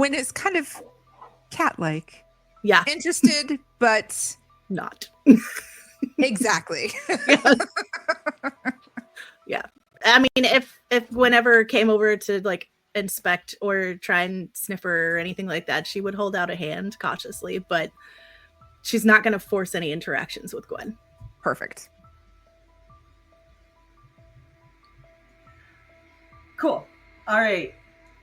Gwen is kind of cat-like. Yeah. Interested, but not. Exactly. Yeah. I mean, if whenever came over to like inspect or try and sniff her or anything like that, she would hold out a hand cautiously, but she's not going to force any interactions with Gwen. Perfect. Cool. All right.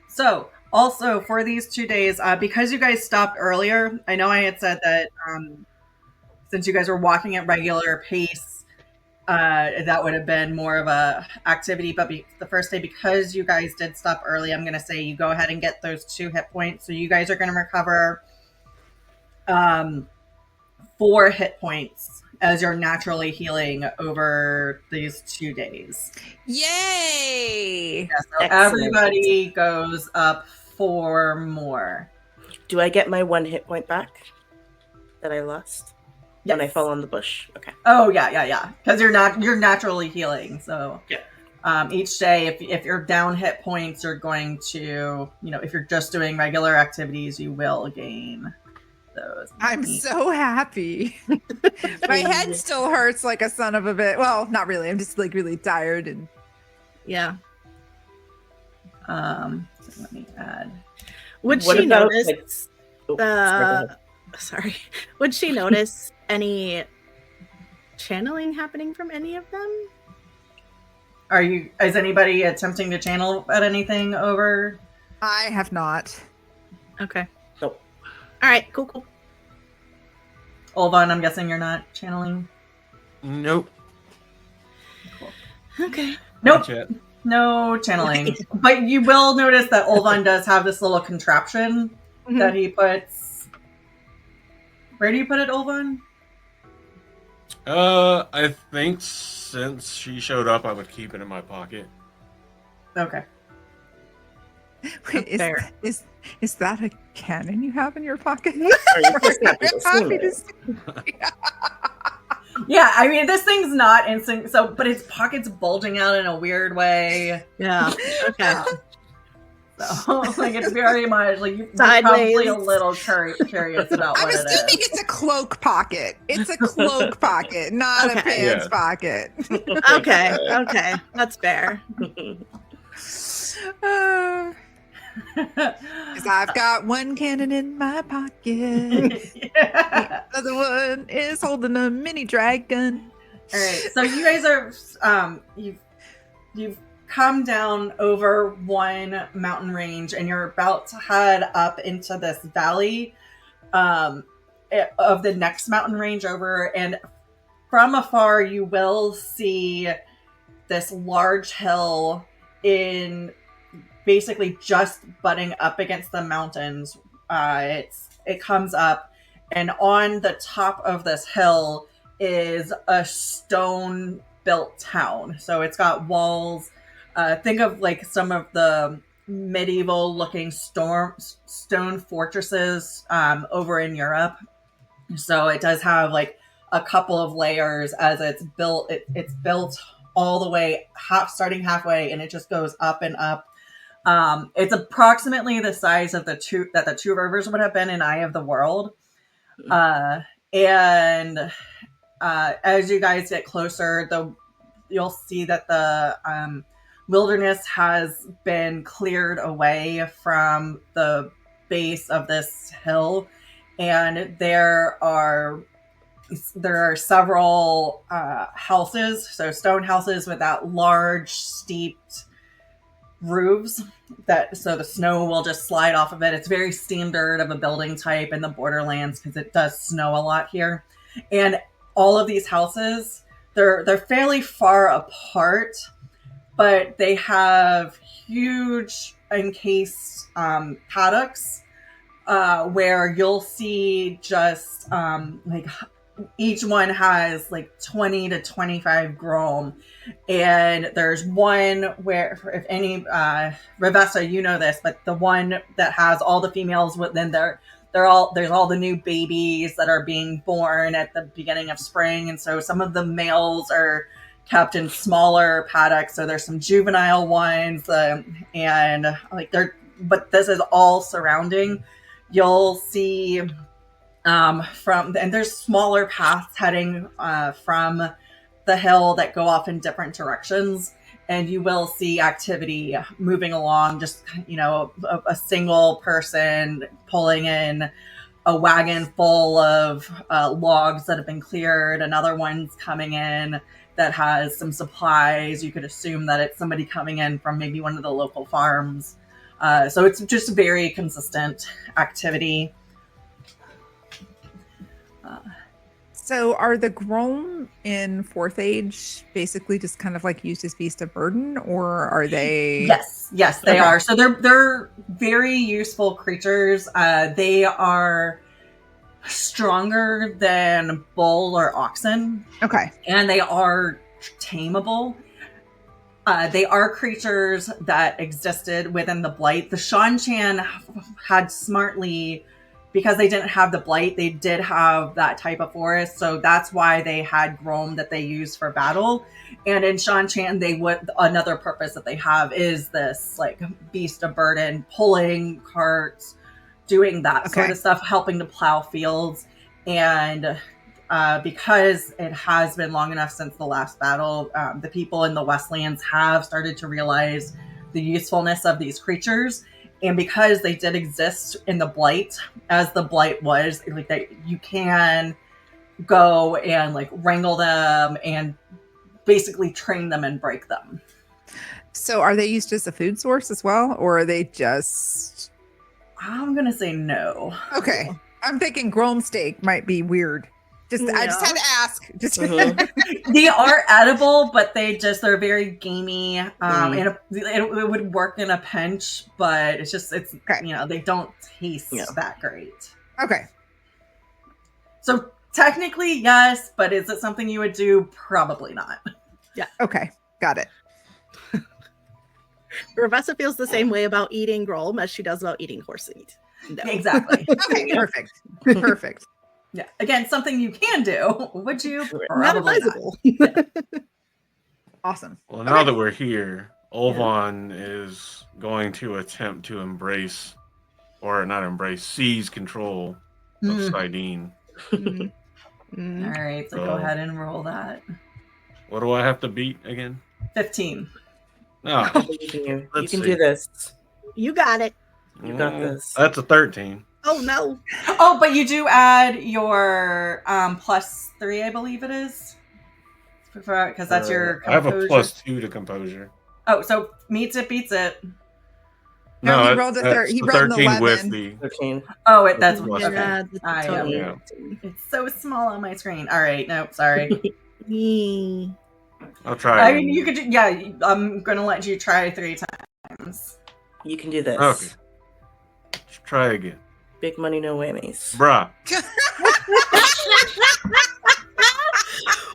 So, also for these 2 days, because you guys stopped earlier, I know I had said that since you guys were walking at regular pace, that would have been more of a activity. But the first day, because you guys did stop early, I'm going to say you go ahead and get those 2 hit points. So you guys are going to recover 4 hit points as you're naturally healing over these 2 days. Yay! Yeah, so everybody goes up 4 more. Do I get my 1 hit point back that I lost when I fell on the bush? Okay. Oh yeah. Because you're naturally healing. So each day, if you're down hit points, you're going to, if you're just doing regular activities, you will gain those. I'm so happy. My head still hurts like a son of a bitch. Well, not really. I'm just like really tired and yeah. Let me add. Would she notice? Sorry. Would she notice any channeling happening from any of them? Is anybody attempting to channel at anything over? I have not. Okay. Nope. All right. Cool. Olvon, I'm guessing you're not channeling? Nope. Cool. Okay. Nope. No channeling. But you will notice that Olvon does have this little contraption that he puts. Where do you put it, Olvon? I think since she showed up, I would keep it in my pocket. Okay. Wait, is that a cannon you have in your pocket? Yeah, I mean, this thing's not instant, but its pocket's bulging out in a weird way. Yeah. Okay. So, it's very much you're probably a little curious about what it is. I'm assuming it's a cloak pocket. It's a cloak pocket, not a pants pocket. Okay. That's fair. Because I've got 1 cannon in my pocket. The other one is holding a mini dragon. All right, so you guys are you've come down over one mountain range, and you're about to head up into this valley of the next mountain range over. And from afar, you will see this large hill in basically just butting up against the mountains. It comes up, and on the top of this hill is a stone built town. So it's got walls. Think of some of the medieval looking stone fortresses over in Europe. So it does have a couple of layers as it's built. It's built all the way starting halfway, and it just goes up and up. It's approximately the size of the two rivers would have been in Eye of the World. And as you guys get closer, you'll see that the wilderness has been cleared away from the base of this hill, and there are several houses, so stone houses with that large steeped roofs so the snow will just slide off of it. It's very standard of a building type in the borderlands because it does snow a lot here. And all of these houses, they're fairly far apart, but they have huge encased paddocks where you'll see just each one has 20 to 25 grom. And there's one where, if any, Ravessa, you know this, but the one that has all the females within there's all the new babies that are being born at the beginning of spring. And so some of the males are kept in smaller paddocks. So there's some juvenile ones, and they're but this is all surrounding. You'll see and there's smaller paths heading from the hill that go off in different directions, and you will see activity moving along. Just a single person pulling in a wagon full of logs that have been cleared. Another one's coming in that has some supplies. You could assume that it's somebody coming in from maybe one of the local farms. So it's just very consistent activity. So are the Grom in Fourth Age basically just kind of like used as beast of burden, or are they? Yes, they are. So they're very useful creatures. They are stronger than bull or oxen. Okay. And they are tameable. They are creatures that existed within the Blight. The Shanchan had smartly, because they didn't have the Blight, they did have that type of forest. So that's why they had Grom that they used for battle. And in Shanchan, another purpose that they have is this like beast of burden, pulling carts, doing that sort of stuff, helping to plow fields. And because it has been long enough since the last battle, the people in the Westlands have started to realize the usefulness of these creatures. And because they did exist in the Blight, as the Blight was, like you can go and like wrangle them and basically train them and break them. So are they used as a food source as well, or are they just? I'm gonna say no. Okay, I'm thinking Grom steak might be weird. I just had to ask. They are edible, but they're very gamey. And it would work in a pinch, but it's they don't taste that great. Okay. So technically, yes, but is it something you would do? Probably not. Yeah. Okay. Got it. Ravessa feels the same way about eating Grom as she does about eating horse meat. No. Exactly. Okay. Perfect. Perfect. Yeah. Again, something you can do. Would you? Not Probably advisable. not. Awesome. Well, now that we're here, Olvon is going to attempt to seize control of Sidene. All right, so go ahead and roll that. What do I have to beat again? 15. No, you can do this. You got it. You got this. That's a 13. Oh no. Oh, but you do add your +3, I believe it is, because that's your composure. I have a +2 to composure. Oh, so meets it, beats it. No, he rolled he rolled an 11. With the 13. Oh, that's plus okay. Yeah, Yeah. It's so small on my screen. All right, nope, sorry. I'll try. I mean, you could. I'm gonna let you try 3 times. You can do this. Okay. Let's try again. Big money, no whammies. Bruh.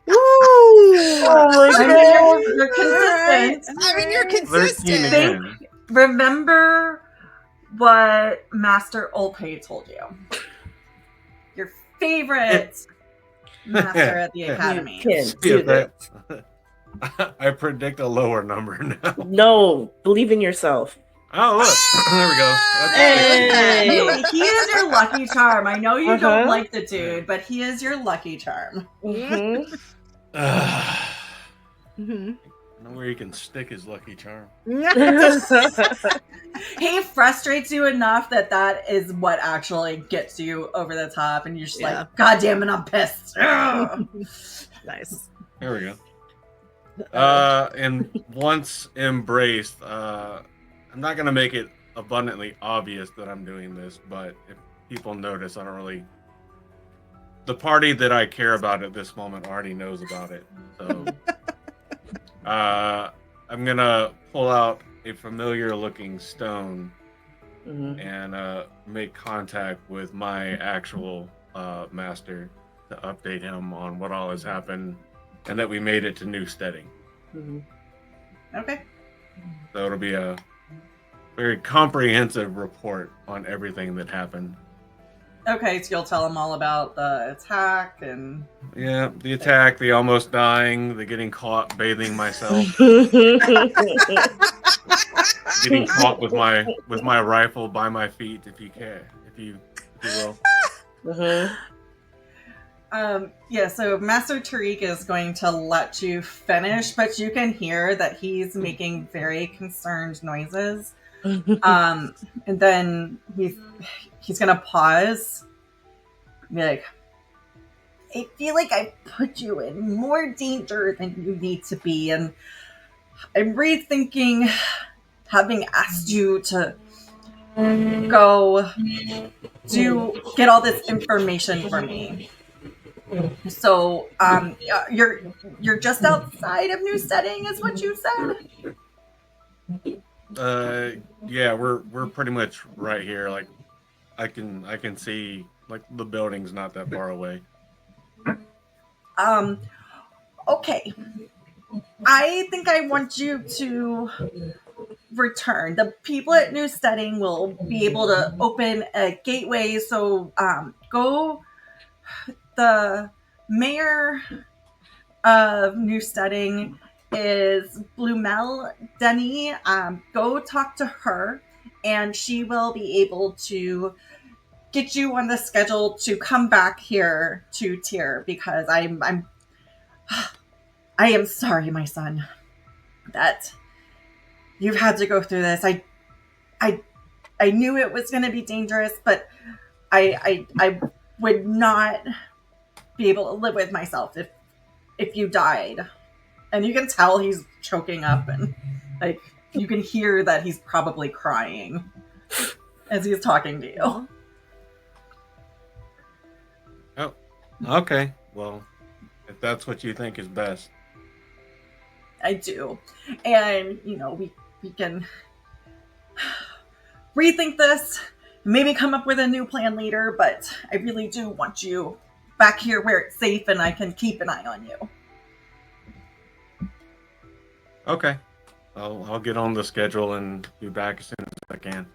Oh my god. You're consistent. I mean, you're 13 consistent. again. Remember what Master Olpe told you. Your favorite master at the academy. You can See do if that. I predict a lower number now. No, believe in yourself. Oh, look. There we go. Hey. He is your lucky charm. I know you don't like the dude, but he is your lucky charm. Mm-hmm. I know where he can stick his lucky charm. He frustrates you enough that is what actually gets you over the top, and you're just like, God damn it, I'm pissed. Nice. There we go. And once embraced, I'm not going to make it abundantly obvious that I'm doing this, but if people notice, I don't really... The party that I care about at this moment already knows about it. So I'm going to pull out a familiar-looking stone and make contact with my actual master to update him on what all has happened and that we made it to new steading. Okay. So it'll be a very comprehensive report on everything that happened. Okay, so you'll tell them all about the attack and... Yeah, the attack, the almost dying, the getting caught bathing myself, getting caught with my rifle by my feet, if you will. Yeah, so Master Tariq is going to let you finish, but you can hear that he's making very concerned noises. And then he's gonna pause. Be like, I feel like I put you in more danger than you need to be, and I'm rethinking having asked you to go get all this information for me. So, you're just outside of New Setting, is what you said? Yeah, we're pretty much right here. Like, I can see, like, the building's not that far away. Okay. I think I want you to return. The people at New Setting will be able to open a gateway, so go. The mayor of New Setting is Blumel Denny. Go talk to her, and she will be able to get you on the schedule to come back here to Tyr, because I am sorry, my son, that you've had to go through this. I knew it was going to be dangerous, but I would not be able to live with myself if you died. And you can tell he's choking up, and like you can hear that he's probably crying as he's talking to you. Oh, okay. Well, if that's what you think is best. I do. And, we can rethink this, maybe come up with a new plan later, but I really do want you back here where it's safe and I can keep an eye on you. Okay. I'll get on the schedule and be back as soon as I can.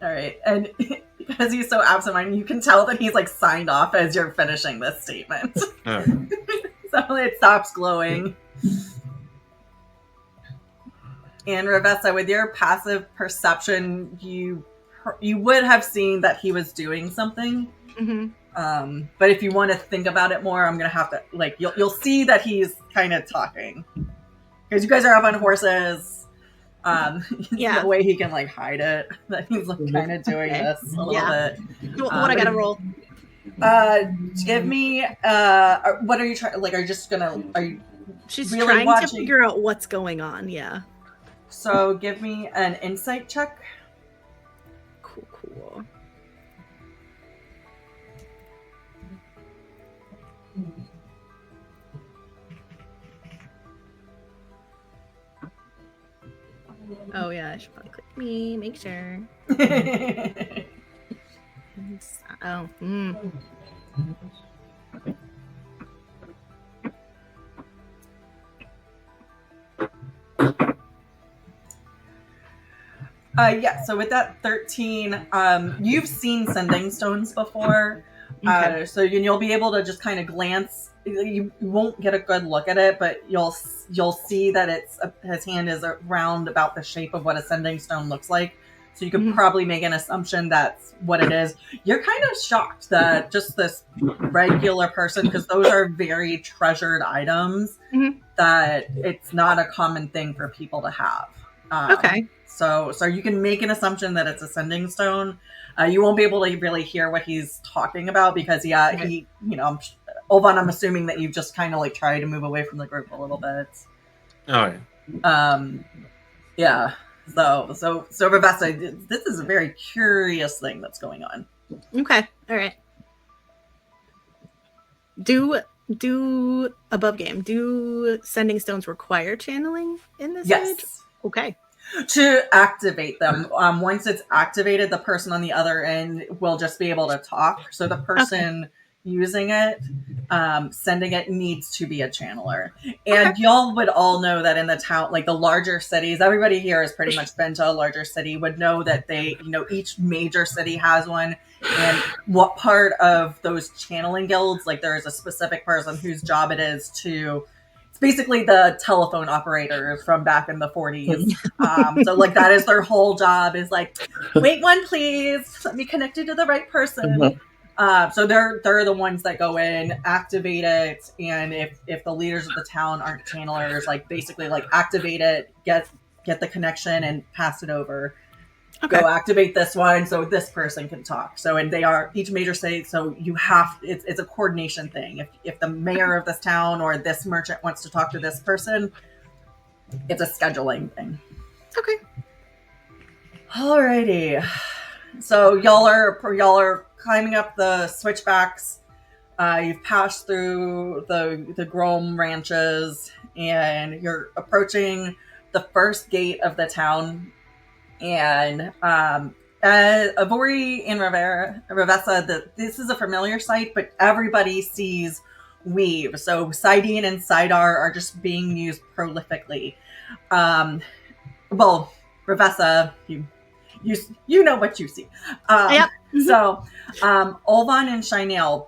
All right. And because he's so absent-minded, you can tell that he's like signed off as you're finishing this statement. All right. So it stops glowing. And Ravessa, with your passive perception, you would have seen that he was doing something. Mm-hmm. But if you want to think about it more, I'm gonna have to you'll see that he's kind of talking, because you guys are up on horses. Yeah. No way he can hide it. That he's kind of doing this a little bit. What I gotta roll? Give me. What are you trying? Are you just gonna? Are you? She's really trying watching? to figure out what's going on. Yeah. So give me an insight check. Cool. Oh yeah, I should probably click me, make sure. Oh. Yeah, so with that 13, you've seen sending stones before, Okay. so you'll be able to just kind of glance. You won't get a good look at it, but you'll see that his hand is around about the shape of what a sending stone looks like. So you could probably make an assumption that's what it is. You're kind of shocked that just this regular person, because those are very treasured items, that it's not a common thing for people to have. Okay. So you can make an assumption that it's a sending stone. You won't be able to really hear what he's talking about because, he, Olvon, I'm assuming that you've just kind of tried to move away from the group a little bit. Oh yeah. Yeah. So Ravessa, this is a very curious thing that's going on. Okay. All right. Do above game. Do sending stones require channeling in this age? Yes. Okay. To activate them. Once it's activated, the person on the other end will just be able to talk. So the person using it sending it needs to be a channeler. And y'all would all know that in the town, like the larger cities, everybody here has pretty much been to a larger city, would know that they, each major city has one. And what part of those channeling guilds, like there is a specific person whose job it is to, it's basically the telephone operators from back in the 40s. So like that is their whole job, is like, wait one please, let me connect you to the right person. So they're the ones that go in, activate it, and if the leaders of the town aren't channelers, like basically like activate it, get the connection, and pass it over. Okay. Go activate this one so this person can talk. So and they are each major city. So you have it's a coordination thing. If the mayor of this town or this merchant wants to talk to this person, it's a scheduling thing. Okay. Alrighty. So y'all are climbing up the switchbacks. You've passed through the Grom ranches, and you're approaching the first gate of the town. And Avorie and Revessa, this is a familiar sight, but everybody sees weave. So Sidene and Sidar are just being used prolifically. Well, Revessa, you know what you see. Yep. So, Olvon and Shainale,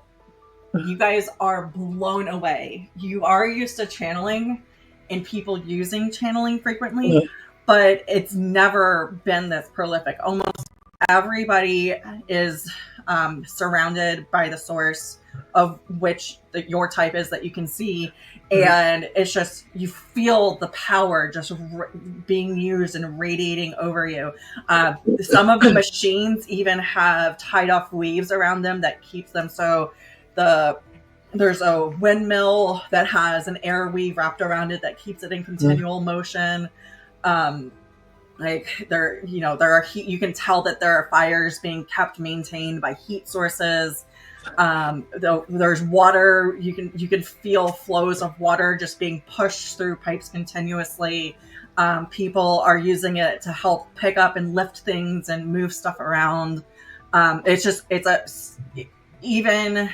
you guys are blown away. You are used to channeling and people using channeling frequently, but it's never been this prolific. Almost everybody is surrounded by the source of which your type is that you can see. And it's just, you feel the power just being used and radiating over you. Some of the machines even have tied off weaves around them that keeps them. So there's a windmill that has an air weave wrapped around it that keeps it in continual motion. Like there are heat. You can tell that there are fires being kept maintained by heat sources. There's water. You can feel flows of water just being pushed through pipes continuously. People are using it to help pick up and lift things and move stuff around. Even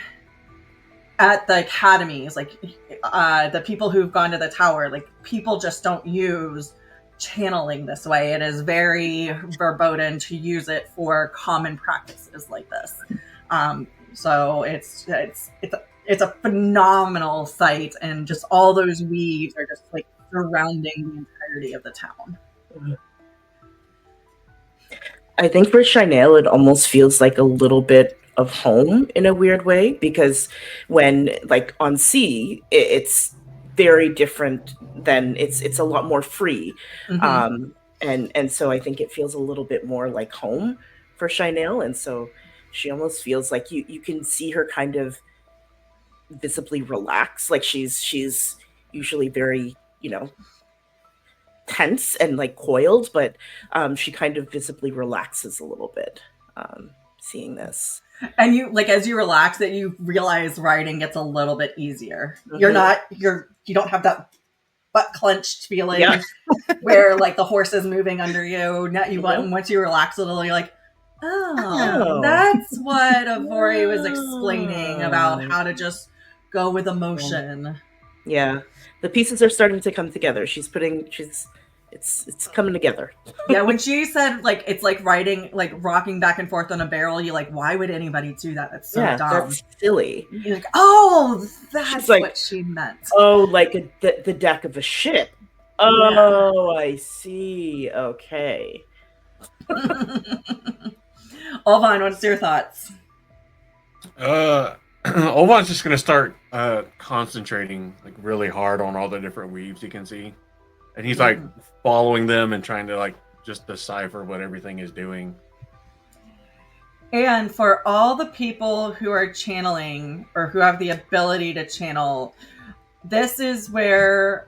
at the academies, like the people who've gone to the tower, like people just don't use channeling this way. It is very verboten to use it for common practices like this. So it's a phenomenal sight, and just all those weaves are just like surrounding the entirety of the town. I think for Shainale, it almost feels like a little bit of home in a weird way, because when like on sea, it's very different than it's a lot more free. And so I think it feels a little bit more like home for Shainale, and so she almost feels like you can see her kind of visibly relax, like she's usually very tense and like coiled, but she kind of visibly relaxes a little bit seeing this. And as you relax, that you realize riding gets a little bit easier. You don't have that butt clenched feeling where like the horse is moving under you. Once you relax a little, you're like, oh, that's what Avorie was explaining about how to just go with emotion. Yeah, the pieces are starting to come together. It's coming together. Yeah, when she said like it's like riding, like rocking back and forth on a barrel, you're like, why would anybody do that? That's so dumb. That's silly. You're like, oh, that's like, what she meant. Oh, like the deck of a ship. Oh, yeah. I see. Okay. Olvon, what's your thoughts? Olvon's just gonna start concentrating like really hard on all the different weaves he can see, and he's like following them and trying to like just decipher what everything is doing. And for all the people who are channeling or who have the ability to channel, this is where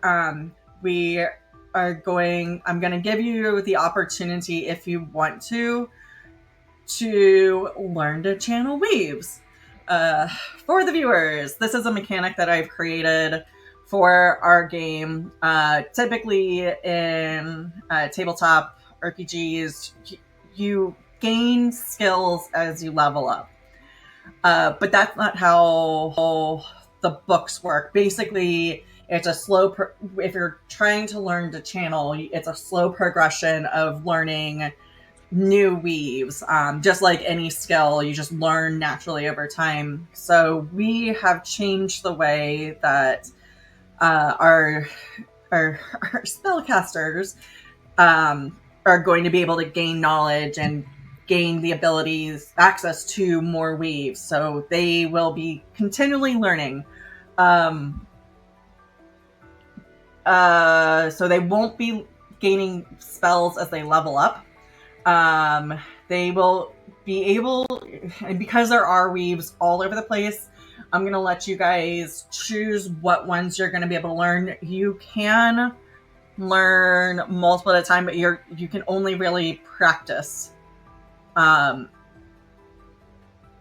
we are going. I'm going to give you the opportunity, if you want to learn to channel weaves. For the viewers, this is a mechanic that I've created for our game. Typically in tabletop RPGs, you gain skills as you level up. But that's not how the books work. Basically, it's a slow. If you're trying to learn to channel, it's a slow progression of learning new weaves. Just like any skill, you just learn naturally over time. So we have changed the way that our spellcasters are going to be able to gain knowledge and gain the abilities, access to more weaves. So they will be continually learning. So they won't be gaining spells as they level up. They will be able, and because there are weaves all over the place, I'm going to let you guys choose what ones you're going to be able to learn. You can learn multiple at a time, but you can only really practice.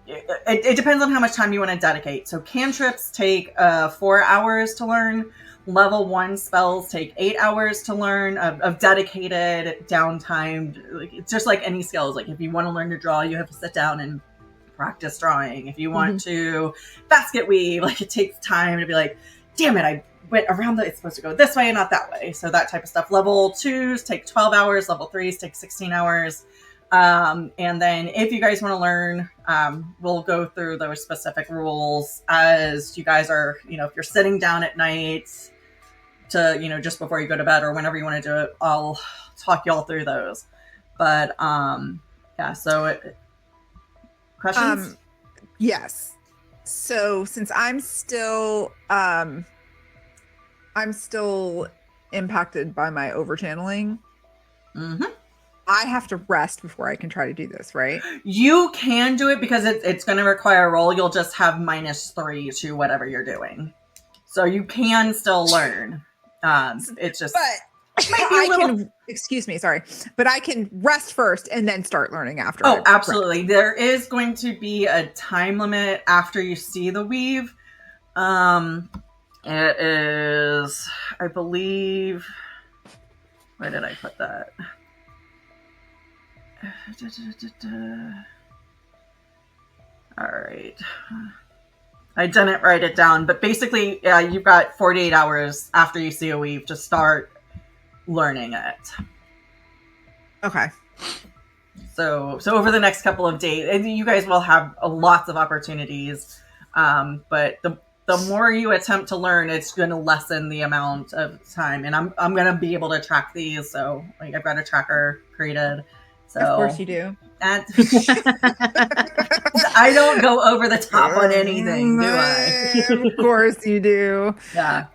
It depends on how much time you want to dedicate. So cantrips take 4 hours to learn. Level 1 spells take 8 hours to learn of dedicated downtime. It's just like any skills. Like if you want to learn to draw, you have to sit down and practice drawing. If you want to basket weave, like it takes time to be like, damn it, I went around it's supposed to go this way and not that way. So that type of stuff. Level 2s take 12 hours. Level 3s take 16 hours. And then if you guys want to learn, we'll go through those specific rules as you guys are, if you're sitting down at night to, just before you go to bed or whenever you want to do it, I'll talk you all through those. But, yeah, so questions? Yes. So since I'm still impacted by my overchanneling, I have to rest before I can try to do this, right? You can do it because it's going to require a roll. You'll just have -3 to whatever you're doing. So you can still learn. It's just... But excuse me, sorry. But I can rest first and then start learning after. Oh, absolutely. There is going to be a time limit after you see the weave. It is, I believe... Where did I put that? All right. I didn't write it down, but basically, you've got 48 hours after you see a weave to start learning it. Okay. So over the next couple of days, and you guys will have lots of opportunities, but the more you attempt to learn, it's going to lessen the amount of time. And I'm going to be able to track these, so like I've got a tracker created. So, of course you do. And I don't go over the top on anything, do I? Of course you do. Yeah.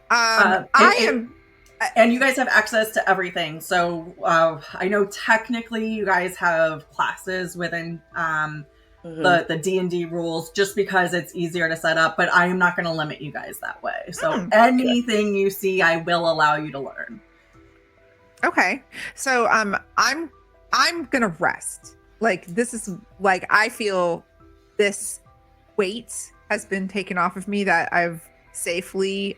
And you guys have access to everything. So I know technically you guys have classes within the D&D rules just because it's easier to set up, but I am not going to limit you guys that way. So anything you see, I will allow you to learn. Okay. So I'm going to rest. Like this is like, I feel this weight has been taken off of me, that I've safely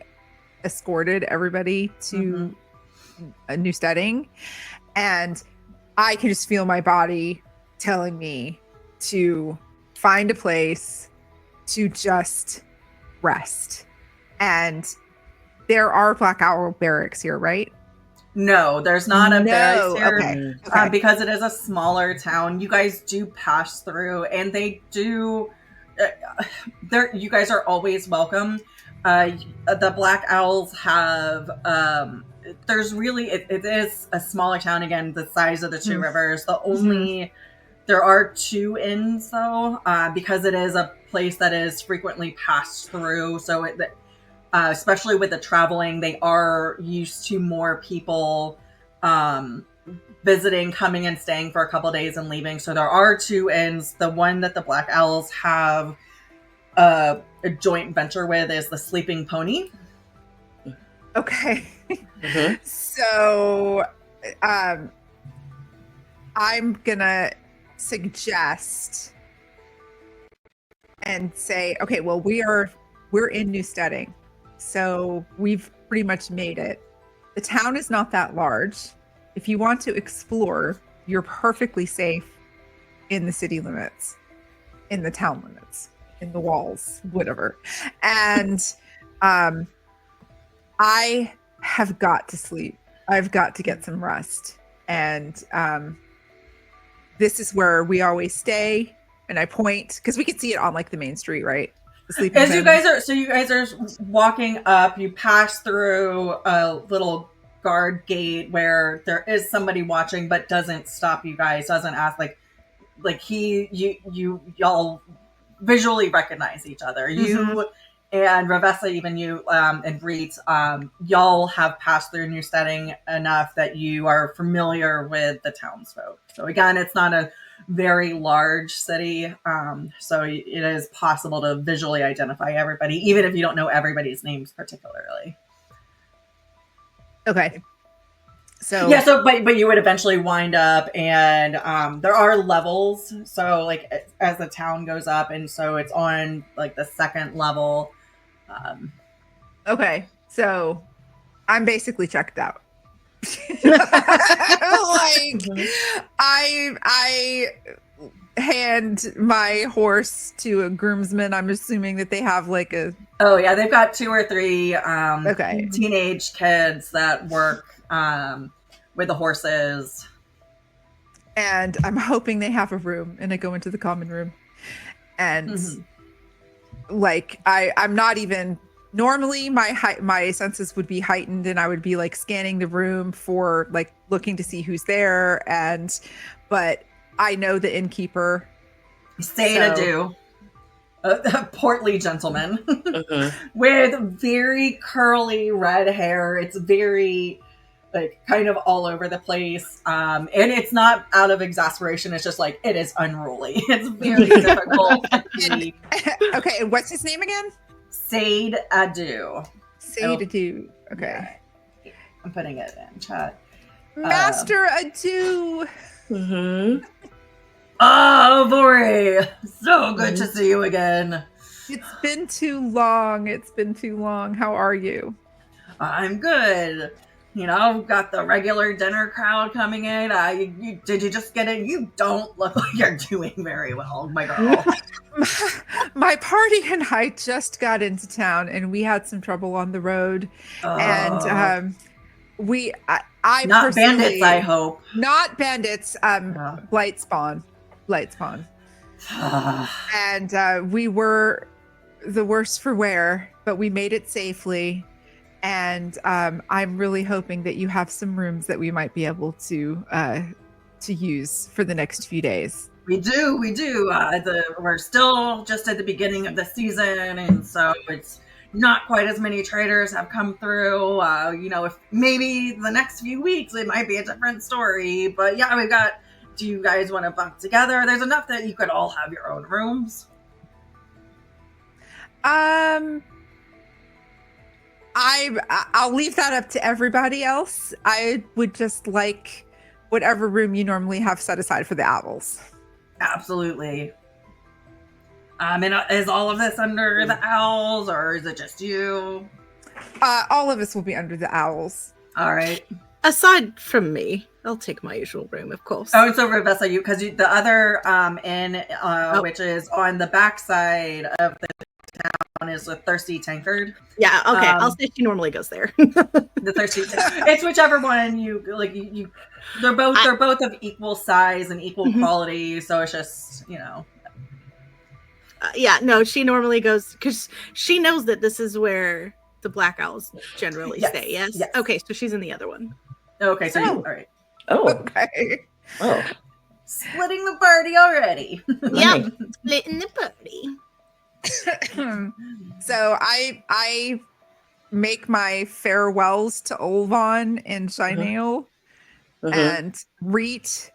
escorted everybody to a new setting, and I can just feel my body telling me to find a place to just rest. And there are Black Owl barracks here, right? No, there's not a barracks here. Okay. Because it is a smaller town. You guys do pass through, and they do. You guys are always welcome. The Black Owls have. There's really it is a smaller town, again, the size of the two rivers. There are 2 inns though, because it is a place that is frequently passed through. So especially with the traveling, they are used to more people visiting, coming and staying for a couple days and leaving. So there are 2 inns. The one that the Black Owls have a joint venture with is the Sleeping Pony. Okay. So I'm gonna suggest and say, okay, well, we're in New Steading, so we've pretty much made it. The town is not that large. If you want to explore, you're perfectly safe in the city limits, in the town limits, in the walls, whatever. And I have got to sleep. I've got to get some rest. And this is where we always stay. And I point, because we can see it on like the main street, right? The sleeping As you pens. guys are walking up, you pass through a little guard gate where there is somebody watching, but doesn't stop you guys, doesn't ask y'all visually recognize each other. You and Ravessa, even you and Rieht, y'all have passed through New Setting enough that you are familiar with the townsfolk. So again, it's not a very large city, so it is possible to visually identify everybody, even if you don't know everybody's names particularly. Okay. So yeah, but you would eventually wind up, and there are levels. So like as the town goes up, and so it's on like the second level. Okay, so I'm basically checked out. I hand my horse to a groomsman. I'm assuming that they have like a oh yeah, they've got 2 or 3 okay teenage kids that work with the horses, and I'm hoping they have a room, and I go into the common room, and like I'm not even normally my senses would be heightened, and I would be like scanning the room for like looking to see who's there, but I know the innkeeper. Say it adieu. A portly gentleman with very curly red hair. It's very like kind of all over the place, and it's not out of exasperation. It's just like it is unruly. It's very difficult to keep. Okay, and what's his name again? Sade Adu. Sade Adu. Okay, yeah. I'm putting it in chat. Master Adu. Oh, Avorie, so good to see you again. It's been too long. How are you? I'm good. You know, got the regular dinner crowd coming in. Did you just get in? You don't look like you're doing very well, my girl. My party and I just got into town, and we had some trouble on the road. And I not bandits, I hope. Not bandits. Blight spawn. And we were the worse for wear, but we made it safely. And I'm really hoping that you have some rooms that we might be able to use for the next few days. We do. We're still just at the beginning of the season, and so it's not quite as many traders have come through. If maybe the next few weeks it might be a different story. But yeah, we've got. Do you guys want to bunk together? There's enough that you could all have your own rooms. I'll leave that up to everybody else. I would just like whatever room you normally have set aside for the owls. Absolutely. And is all of this under the owls, or is it just you? All of us will be under the owls. All right. Aside from me, I'll take my usual room, of course. Oh, it's over Ravessa, because the other inn, which is on the backside of the town, is a Thirsty Tankard. Yeah, okay. I'll say she normally goes there. The Thirsty Tankard. It's whichever one you like. They're both of equal size and equal quality, so it's just yeah, no, she normally goes because she knows that this is where the Black Owls generally stay. Yes? Okay, so she's in the other one. Okay, so all right. Oh, okay. Oh, splitting the party already. Yeah, splitting the party. So I make my farewells to Olvon and Shainale and Rieht.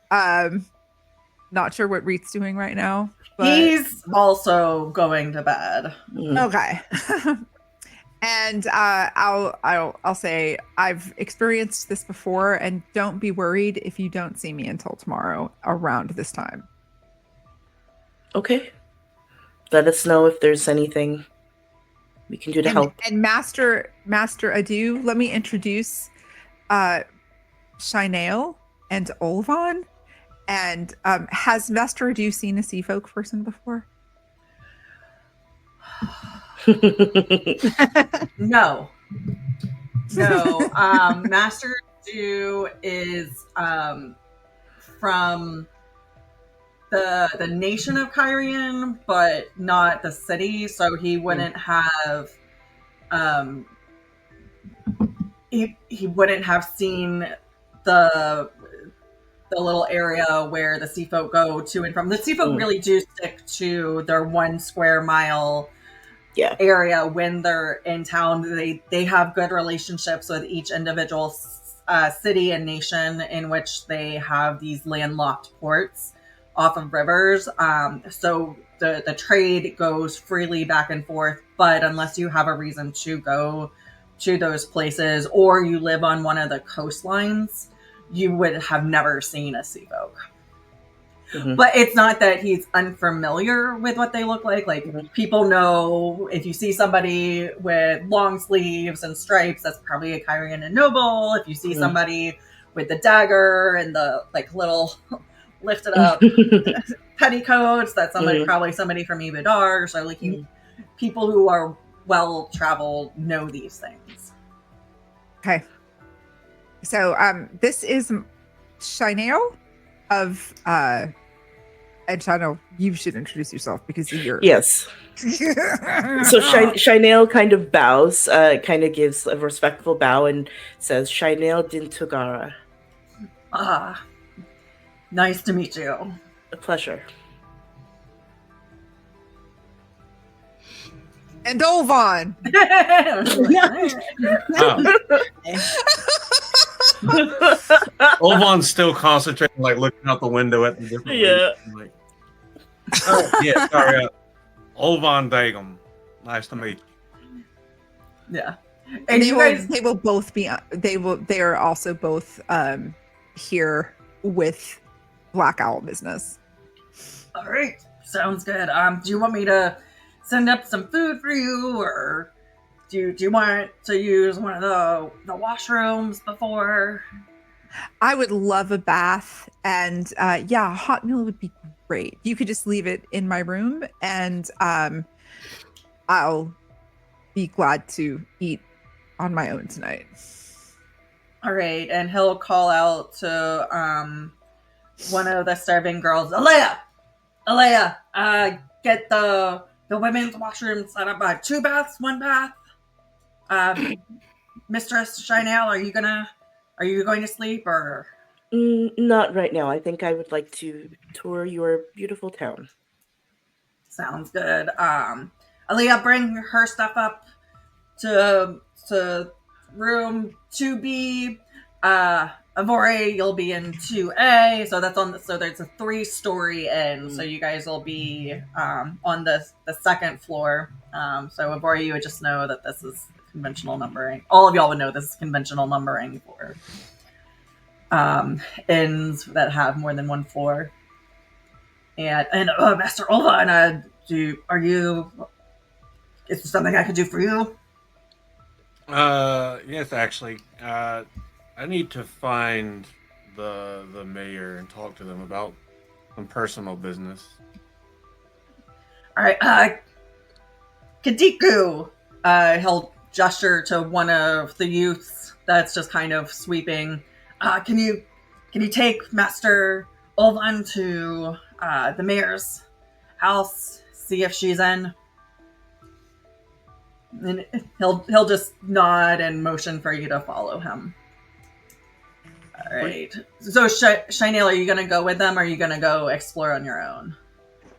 Not sure what Rieht's doing right now. But... He's also going to bed. Okay. And I'll say I've experienced this before, and don't be worried if you don't see me until tomorrow around this time. Okay. Let us know if there's anything we can do to help. And Master Adu, let me introduce Shainale and Olvon. And has Master Adu seen a sea folk person before? No. Master Dew is from the nation of Kyrian, but not the city, so he wouldn't have he wouldn't have seen the little area where the sea folk go to and from. The sea folk really do stick to their 1 square mile area when they're in town. They have good relationships with each individual city and nation in which they have these landlocked ports off of rivers. So the trade goes freely back and forth, but unless you have a reason to go to those places or you live on one of the coastlines, you would have never seen a sea folk. But it's not that he's unfamiliar with what they look like. Like, people know if you see somebody with long sleeves and stripes, that's probably a Kyrian and noble. If you see somebody with the dagger and the like little lifted up petticoats, that's probably somebody from Ibadar. So like people who are well traveled know these things. Okay. So this is Shainale of and Shainale, you should introduce yourself because you're Yes. So Shainale kind of bows, kind of gives a respectful bow and says, Shainale din Togara. Nice to meet you. A pleasure. And Olvon. Olvon's still concentrating, like looking out the window at the different like, oh yeah, sorry. Olvon Dagaem. Nice to meet you. Yeah. And they will both be they are also both here with Black Owl business. All right. Sounds good. Do you want me to send up some food for you, or do you want to use one of the washrooms before? I would love a bath, and a hot meal would be great. You could just leave it in my room, and I'll be glad to eat on my own tonight. All right, and he'll call out to one of the serving girls, Leigh-a, get the women's washroom set up. 2 baths, 1 bath. Mistress Shainale, are you going to sleep or? Not right now. I think I would like to tour your beautiful town. Sounds good. Leigh-a, bring her stuff up to room 2B. Avorie, you'll be in 2A. So that's so there's a 3-story inn. So you guys will be on the 2nd floor. So Avorie, you would just know that this is conventional numbering. All of y'all would know this is conventional numbering for inns that have more than 1 floor. And Master Olvon, is there something I could do for you? Yes, actually. I need to find the mayor and talk to them about some personal business. All right, Kadiku. He'll gesture to one of the youths that's just kind of sweeping. Can you take Master Olvon to the mayor's house? See if she's in. And he'll just nod and motion for you to follow him. All right. So, Shainale, are you going to go with them, or are you going to go explore on your own?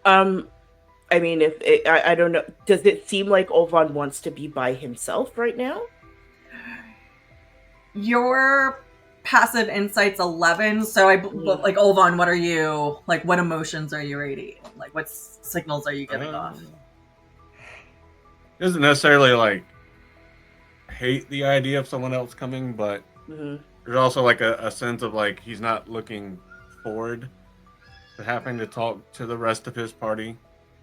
I mean, I don't know. Does it seem like Olvon wants to be by himself right now? Your passive insight's 11. So, like, Olvon, what are you, like, what emotions are you radiating? Like, what signals are you giving off? Doesn't necessarily, like, hate the idea of someone else coming, but there's also, like, a sense of, like, he's not looking forward to having to talk to the rest of his party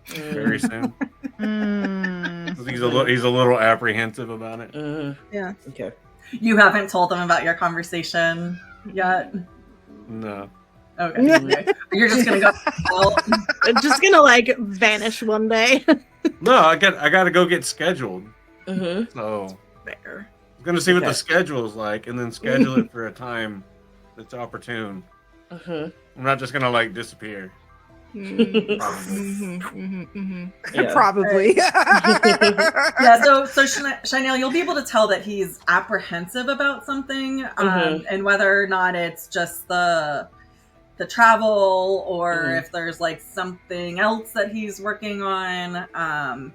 very soon. He's a little apprehensive about it. Yeah. Okay. You haven't told them about your conversation yet? No. Okay. You're just gonna go out. I'm just gonna like vanish one day. No, I got to go get scheduled. Mm-hmm. So There. I'm gonna see what Okay. the schedule is like, and then schedule it for a time that's opportune. Mm-hmm. I'm not just gonna like disappear. Mm, Probably. Yeah. Probably. Yeah, so Shainale, you'll be able to tell that he's apprehensive about something, and whether or not it's just the travel or if there's like something else that he's working on.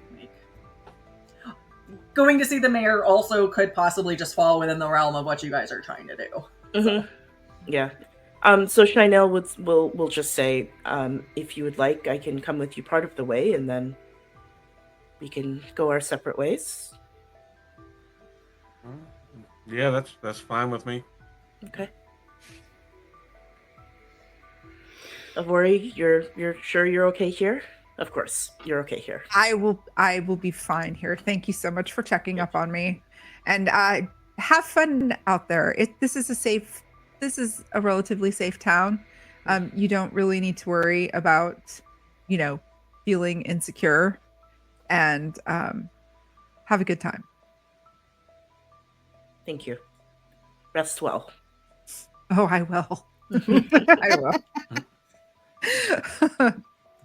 Going to see the mayor also could possibly just fall within the realm of what you guys are trying to do. Mm-hmm. Yeah. So Shainale will just say, if you would like, I can come with you part of the way, and then we can go our separate ways. Yeah, that's fine with me. Okay. Avorie, you're sure you're okay here? Of course, you're okay here. I will be fine here. Thank you so much for checking up on me, and have fun out there. This is a relatively safe town. You don't really need to worry about, feeling insecure, and have a good time. Thank you. Rest well. Oh, I will. I will.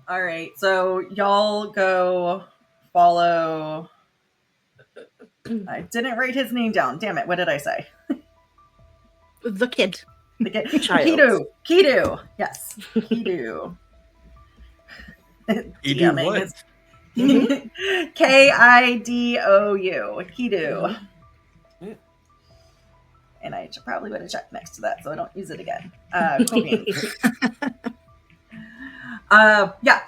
All right, so y'all go follow. I didn't write his name down. Damn it! What did I say? The kid. Kidu. Kidu. Yes, Kidu. You do what? Kidou. Kidu. Yeah. And I probably would have checked next to that so I don't use it again. Cool beans.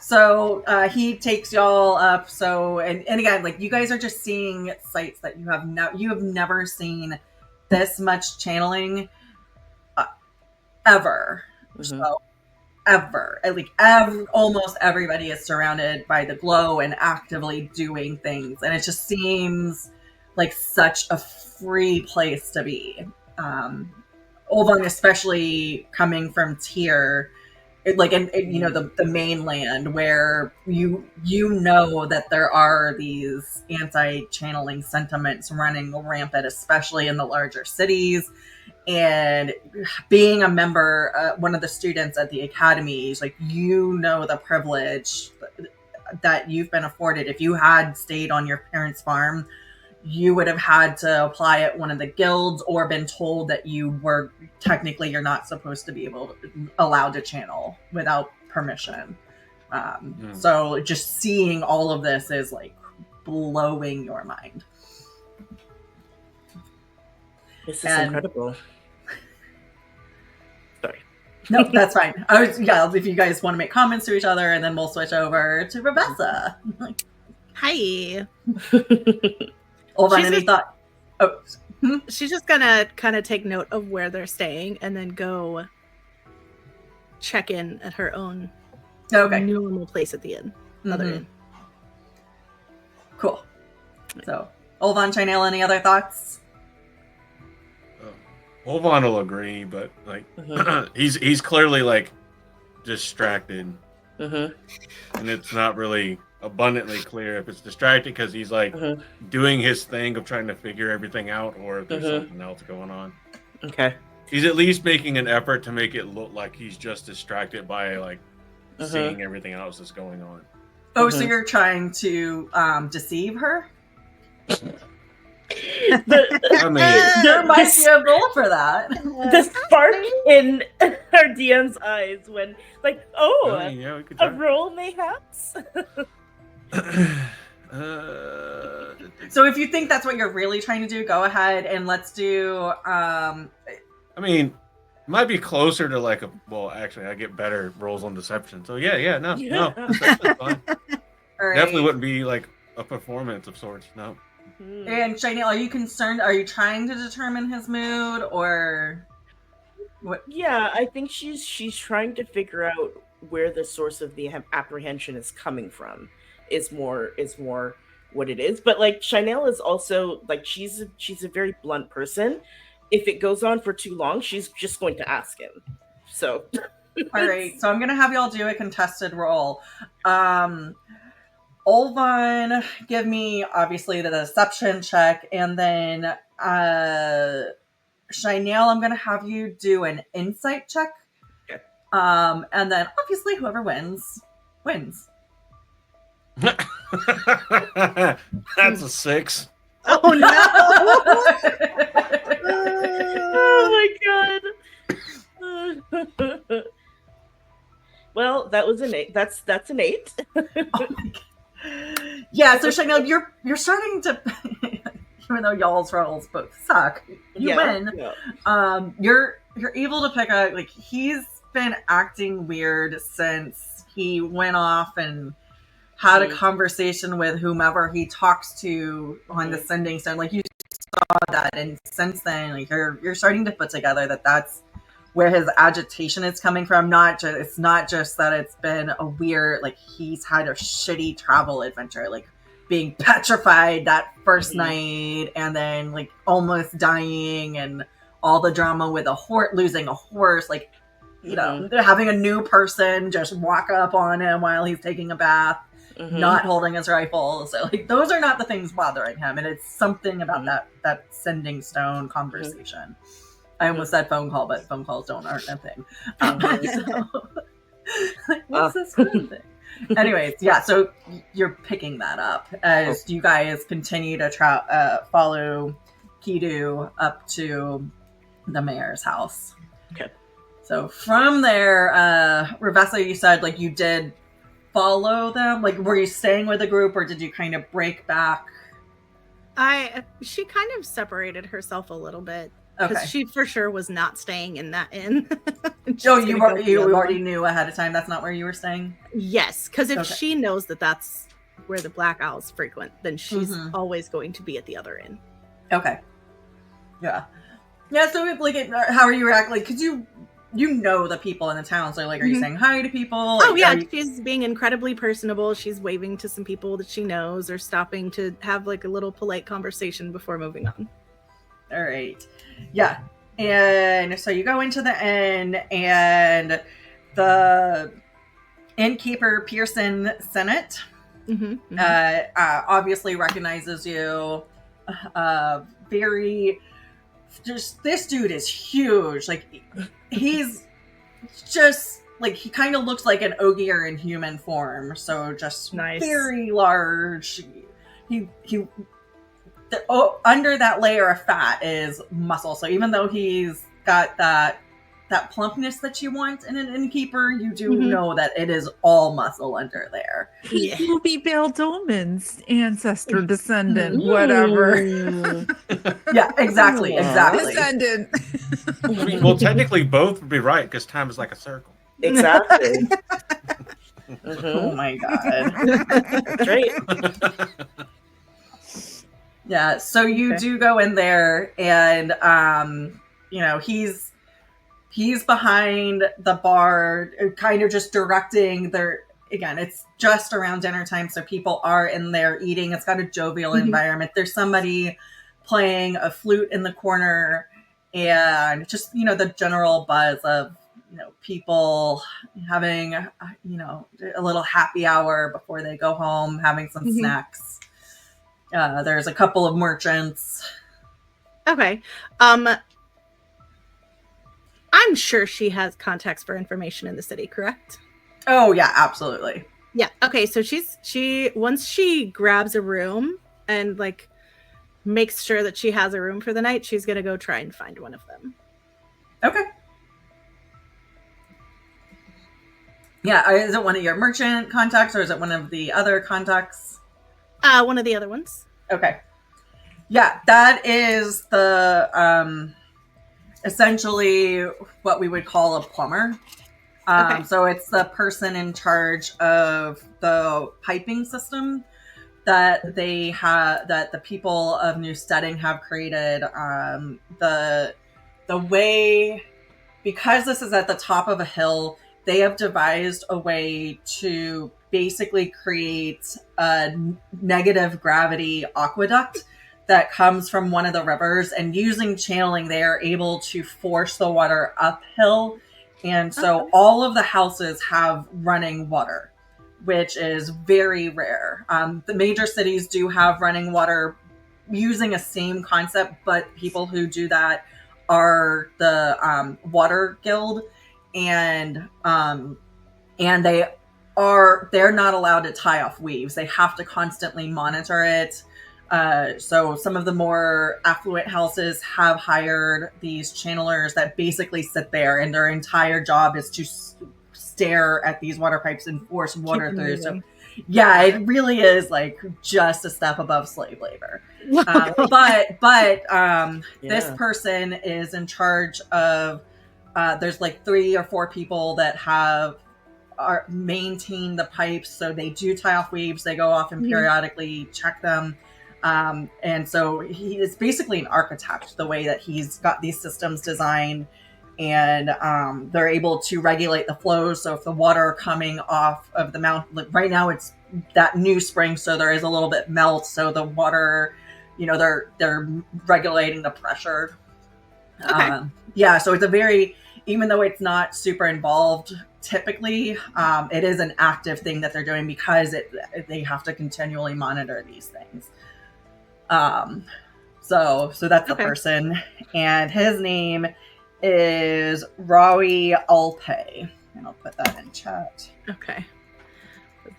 So he takes y'all up. So and again, like, you guys are just seeing sights that you have never seen this much channeling ever. So ever, almost everybody is surrounded by the glow and actively doing things, and it just seems like such a free place to be. Olvon, especially coming from Tyr, the mainland, where you know that there are these anti-channeling sentiments running rampant, especially in the larger cities. And being a member, one of the students at the academy, like, the privilege that you've been afforded. If you had stayed on your parents' farm, you would have had to apply at one of the guilds or been told that you're not supposed to be allowed to channel without permission. So just seeing all of this is like blowing your mind. This is incredible. Sorry. No, that's fine. If you guys want to make comments to each other, and then we'll switch over to Rebecca. Hi. Olvon, any thought? Oh, She's just gonna kind of take note of where they're staying and then go check in at her own normal place at the inn. Other inn. Cool. So, Olvon, Shainale, any other thoughts? Olvon will agree, but like he's clearly like distracted, and it's not really abundantly clear if it's distracted because he's like doing his thing of trying to figure everything out, or if there's something else going on. Okay. He's at least making an effort to make it look like he's just distracted by like seeing everything else that's going on. Oh, so you're trying to deceive her? There might be a role for that. The spark in our DM's eyes when, like, a role mayhaps. So if you think that's what you're really trying to do, go ahead and let's do. I mean, it might be closer to like actually, I get better rolls on deception. So no, that's fine. Right. Definitely wouldn't be like a performance of sorts. No. And Shainale, are you concerned? Are you trying to determine his mood, or what? Yeah, I think she's trying to figure out where the source of the apprehension is coming from. Is more what it is. But like, Shainale is also like, she's a very blunt person. If it goes on for too long, she's just going to ask him. So all right, so I'm gonna have y'all do a contested roll. Olvon, Olvon, give me obviously the deception check, and then Shainale, I'm going to have you do an insight check. Okay. And then obviously whoever wins. That's a 6. Oh no! Oh my god. Well, that was an 8. That's an 8. Oh my God. Yeah, so Shainale, you're starting to, even though y'all's rolls both suck, you win. Yeah. You're able to pick up, like, he's been acting weird since he went off and had a conversation with whomever he talks to on the sending stone. Like, you saw that, and since then, like, you're starting to put together that that's where his agitation is coming from. It's not just that it's been a weird, like, he's had a shitty travel adventure, like being petrified that first night, and then like almost dying, and all the drama with losing a horse, like, you know, having a new person just walk up on him while he's taking a bath, not holding his rifle. So like, those are not the things bothering him, and it's something about that sending stone conversation. I almost said phone call, but phone calls aren't a thing. Like, what's this phone thing? Anyways, yeah, so you're picking that up as you guys continue to follow Kidu up to the mayor's house. Okay. So from there, Revessa, you said like you did follow them. Like, were you staying with the group, or did you kind of break back? She kind of separated herself a little bit. Okay. Because she for sure was not staying in that inn. Oh, you already knew ahead of time that's not where you were staying? Yes, because if she knows that that's where the Black Owls frequent, then she's always going to be at the other inn. Okay. Yeah. Yeah, so like, how are you reacting? Like, because you know the people in the town, so like, are you saying hi to people? Like, oh yeah, she's being incredibly personable. She's waving to some people that she knows, or stopping to have like a little polite conversation before moving on. All right. Yeah. And so you go into the inn, and the innkeeper, Pearson Sennett, obviously recognizes you. This dude is huge. Like, he's just, like, he kind of looks like an ogier in human form. So just very large. Under that layer of fat is muscle. So even though he's got that plumpness that you want in an innkeeper, you do know that it is all muscle under there. He will be Bill Domon's ancestor, descendant, whatever. Yeah, exactly. Descendant. I mean, well, technically both would be right, because time is like a circle. Exactly. Oh my god. That's right. Yeah, so you do go in there, and you know, he's behind the bar, kind of just directing their. Again, it's just around dinner time, so people are in there eating. It's got a jovial environment. There's somebody playing a flute in the corner, and just, you know, the general buzz of, you know, people having, you know, a little happy hour before they go home, having some snacks. There's a couple of merchants. Okay. I'm sure she has contacts for information in the city, correct? Oh yeah, absolutely. Yeah. Okay. So she once she grabs a room and like makes sure that she has a room for the night, she's gonna go try and find one of them. Okay. Yeah. Is it one of your merchant contacts, or is it one of the other contacts? One of the other ones. Okay. Yeah, that is the essentially what we would call a plumber. So it's the person in charge of the piping system that they have, that the people of New Steading have created. The way, because this is at the top of a hill, they have devised a way to basically create a negative gravity aqueduct that comes from one of the rivers, and using channeling, they are able to force the water uphill. And so all of the houses have running water. which is very rare. The major cities do have running water using a same concept, but people who do that are the water guild, and they're not allowed to tie off weaves. They have to constantly monitor it. So some of the more affluent houses have hired these channelers that basically sit there, and their entire job is to stare at these water pipes and force water through. So yeah, it really is like just a step above slave labor. This person is in charge of, there's like 3 or 4 people that maintain the pipes. So they do tie off weaves. They go off and periodically check them. And so he is basically an architect, the way that he's got these systems designed, and they're able to regulate the flows. So if the water coming off of the mountain, like right now it's that new spring, so there is a little bit melt. So the water, they're regulating the pressure. Okay. So it's even though it's not super involved, typically, it is an active thing that they're doing because they have to continually monitor these things. So that's the person, and his name is Rawi Alpe, and I'll put that in chat. Okay.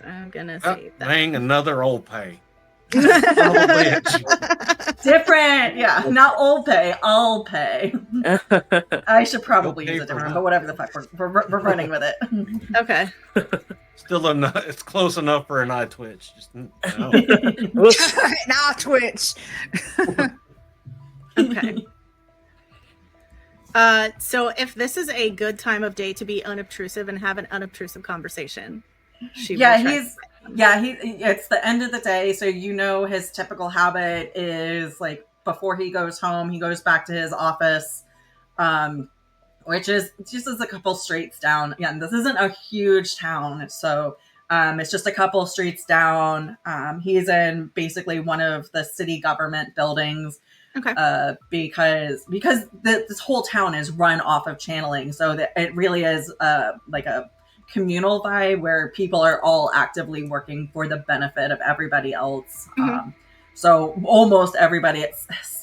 I'm gonna save that. Dang, another Olpe. Different, yeah, not Olpe, Alpe. I should probably use a different one, but whatever the fuck, we're running with it. Okay. Still enough. It's close enough for an eye twitch. Just no. Now Twitch. Okay. So if this is a good time of day to be unobtrusive and have an unobtrusive conversation, it's the end of the day, so his typical habit is like before he goes home, he goes back to his office, which is just a couple streets down. Yeah, this isn't a huge town, so it's just a couple streets down. He's in basically one of the city government buildings. Okay. Because this whole town is run off of channeling, so that it really is like a communal vibe where people are all actively working for the benefit of everybody else. So almost everybody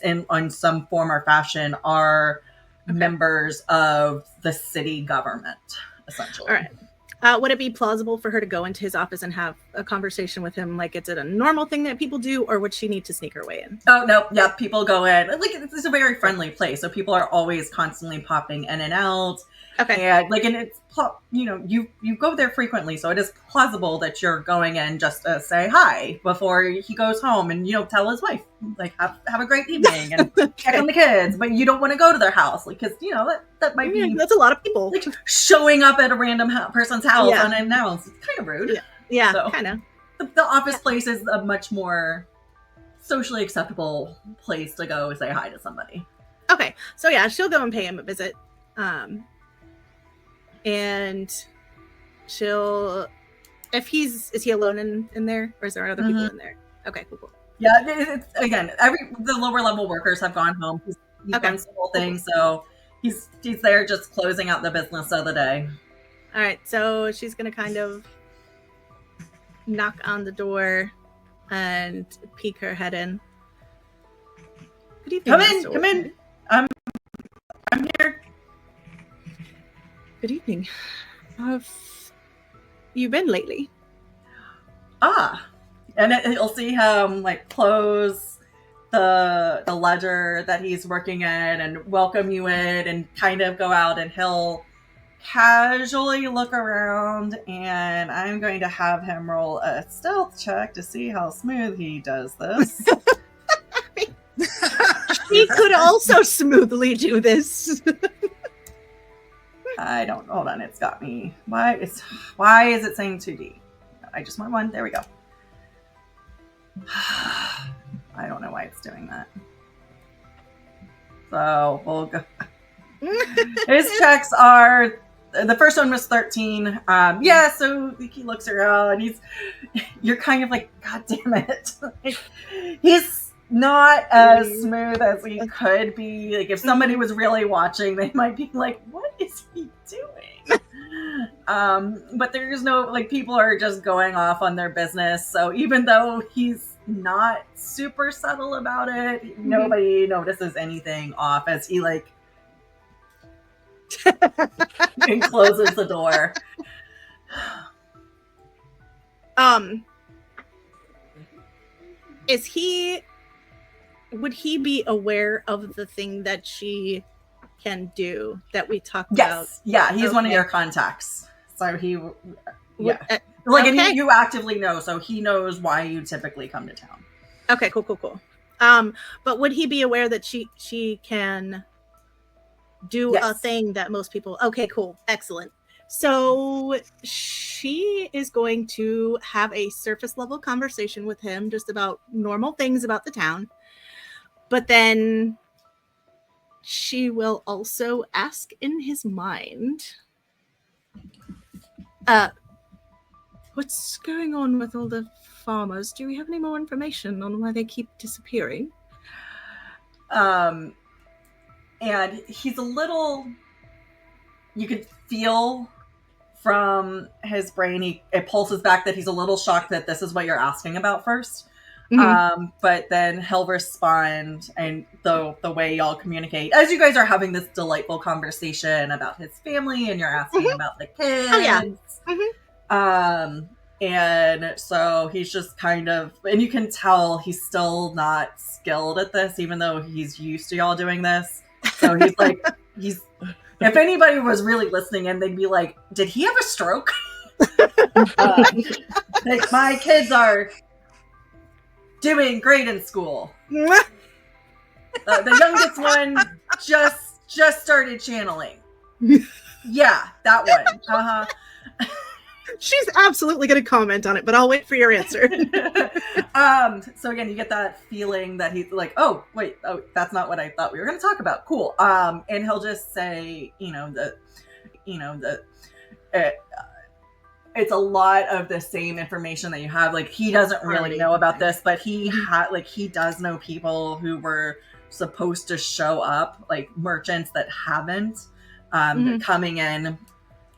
in some form or fashion are members of the city government, essentially. All right. Would it be plausible for her to go into his office and have a conversation with him? Like, is it a normal thing that people do, or would she need to sneak her way in? Oh, no. Yeah, people go in. Like, it's a very friendly place, so people are always constantly popping in and out. Okay. And it's you go there frequently, so it is plausible that you're going in just to say hi before he goes home, and tell his wife like have a great evening and check on the kids, but you don't want to go to their house, like, because that might be that's a lot of people, like showing up at a random person's house unannounced. It's kind of rude. Yeah, so kind of. The office place is a much more socially acceptable place to go say hi to somebody. Okay, so yeah, she'll go and pay him a visit. And she'll, is he alone in there, or is there other people in there? Okay, cool. Yeah, it's, again, the lower level workers have gone home. He's done the whole thing, so he's there just closing out the business of the day. All right, so she's gonna kind of knock on the door and peek her head in. Good evening. Come in. I'm here. Good evening. How have you been lately? And you'll see him like close the ledger that he's working in and welcome you in and kind of go out, and he'll casually look around, and I'm going to have him roll a stealth check to see how smooth he does this. He could also smoothly do this. Hold on, it's got me. Why is it saying 2D? I just want 1. There we go. I don't know why it's doing that. So we'll go. His checks are, the first one was 13. So he looks around and you're kind of like, God damn it. He's not as smooth as he could be. Like, if somebody was really watching, they might be like, what is he doing? But there's no, like, people are just going off on their business. So even though he's not super subtle about it, nobody notices anything off as he, like, and closes the door. Would he be aware of the thing that she can do that we talked about? Yes. Yeah, he's one of your contacts. So he, yeah. Like, okay. and you actively know, so he knows why you typically come to town. Okay, cool. But would he be aware that she can do a thing that most people... Okay, cool. Excellent. So she is going to have a surface level conversation with him just about normal things about the town. But then she will also ask in his mind, what's going on with all the farmers? Do we have any more information on why they keep disappearing? And he's a little... You could feel from his brain, it pulses back that he's a little shocked that this is what you're asking about first. But then he'll respond, and the way y'all communicate, as you guys are having this delightful conversation about his family, and you're asking about the kids. Oh, yeah. And so he's just kind of, and you can tell he's still not skilled at this, even though he's used to y'all doing this. So he's like, if anybody was really listening in, they'd be like, did he have a stroke? Like, my kids are doing great in school. The youngest one just started channeling. Yeah, that one. She's absolutely going to comment on it, but I'll wait for your answer. So again, you get that feeling that he's like, oh, wait, that's not what I thought we were going to talk about. Cool. And he'll just say, it's a lot of the same information that you have. Like, he doesn't really know about this, but he does know people who were supposed to show up, like merchants that haven't, coming in,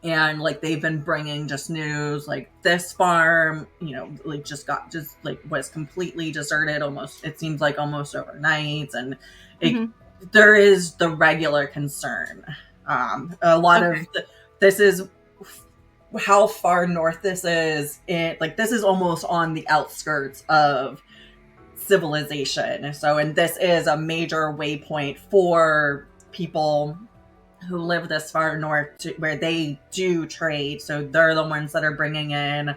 and like they've been bringing just news, like this farm, like was completely deserted almost. It seems like almost overnight, and there is the regular concern. A lot of this is how far north this is. This is almost on the outskirts of civilization. So, and this is a major waypoint for people who live this far north where they do trade. So they're the ones that are bringing in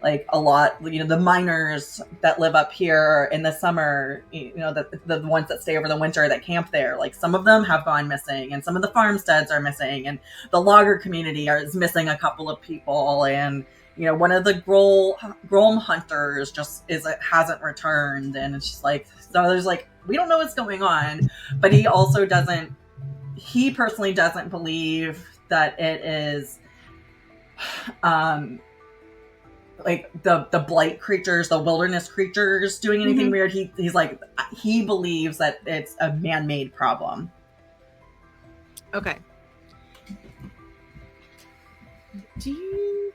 like a lot, the miners that live up here in the summer, the ones that stay over the winter that camp there, like some of them have gone missing, and some of the farmsteads are missing, and the logger community is missing a couple of people, and one of the Grom hunters hasn't returned, and it's just like, so there's like, we don't know what's going on, but he personally doesn't believe that it is like the blight creatures, the wilderness creatures doing anything weird. He's like, he believes that it's a man-made problem. Okay. Do you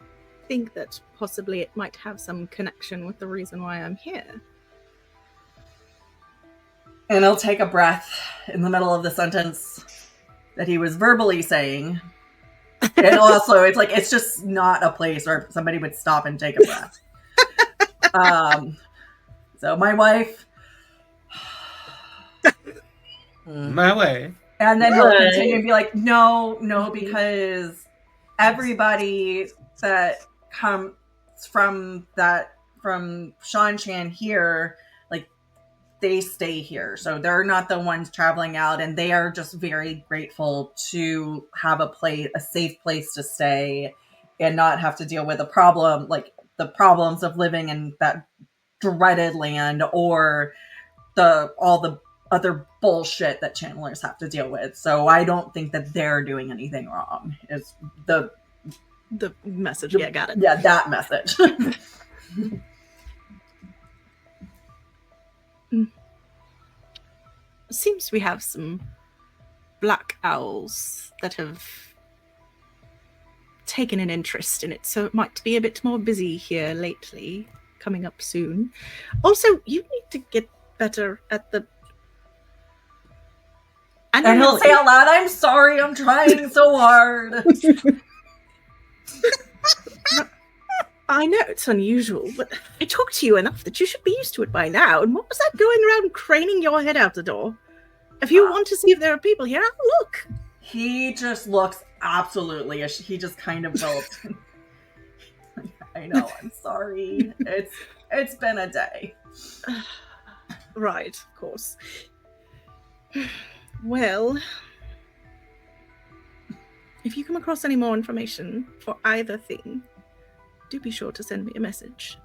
think that possibly it might have some connection with the reason why I'm here? And he'll take a breath in the middle of the sentence that he was verbally saying. And also, it's just not a place where somebody would stop and take a breath. So my wife... My way. And then he'll continue and be like, no, because everybody that comes from Shan Chan here, like, they stay here. So they're not the ones traveling out, and they are just very grateful to have a safe place to stay and not have to deal with the problems of living in that dreaded land, or all the other bullshit that channelers have to deal with. So I don't think that they're doing anything wrong, is the message. Yeah, got it. Yeah, that message. Seems we have some black owls that have taken an interest in it, so it might be a bit more busy here lately, coming up soon. Also, you need to get better at the... And he'll say out loud, I'm sorry, I'm trying so hard. I know it's unusual, but I talked to you enough that you should be used to it by now. And what was that going around craning your head out the door? If you want to see if there are people here, I'll look. He just looks absolutely, he just kind of gulped. I know, I'm sorry. It's been a day. Right, of course. Well, if you come across any more information for either thing, do be sure to send me a message.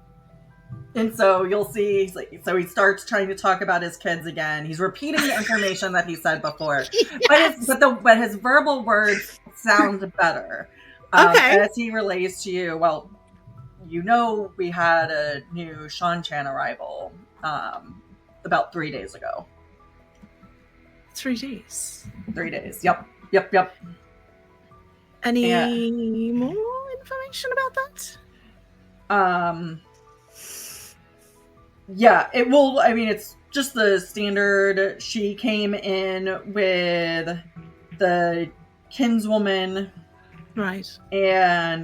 And so you'll see, so he starts trying to talk about his kids again. He's repeating the information that he said before. Yes. But his verbal words sound better. Okay. As he relates to you, well, you know we had a new Shanchan arrival about 3 days ago. 3 days? 3 days, yep. Any more information about that? Yeah, it will. I mean, it's just the standard. She came in with the kinswoman, right, and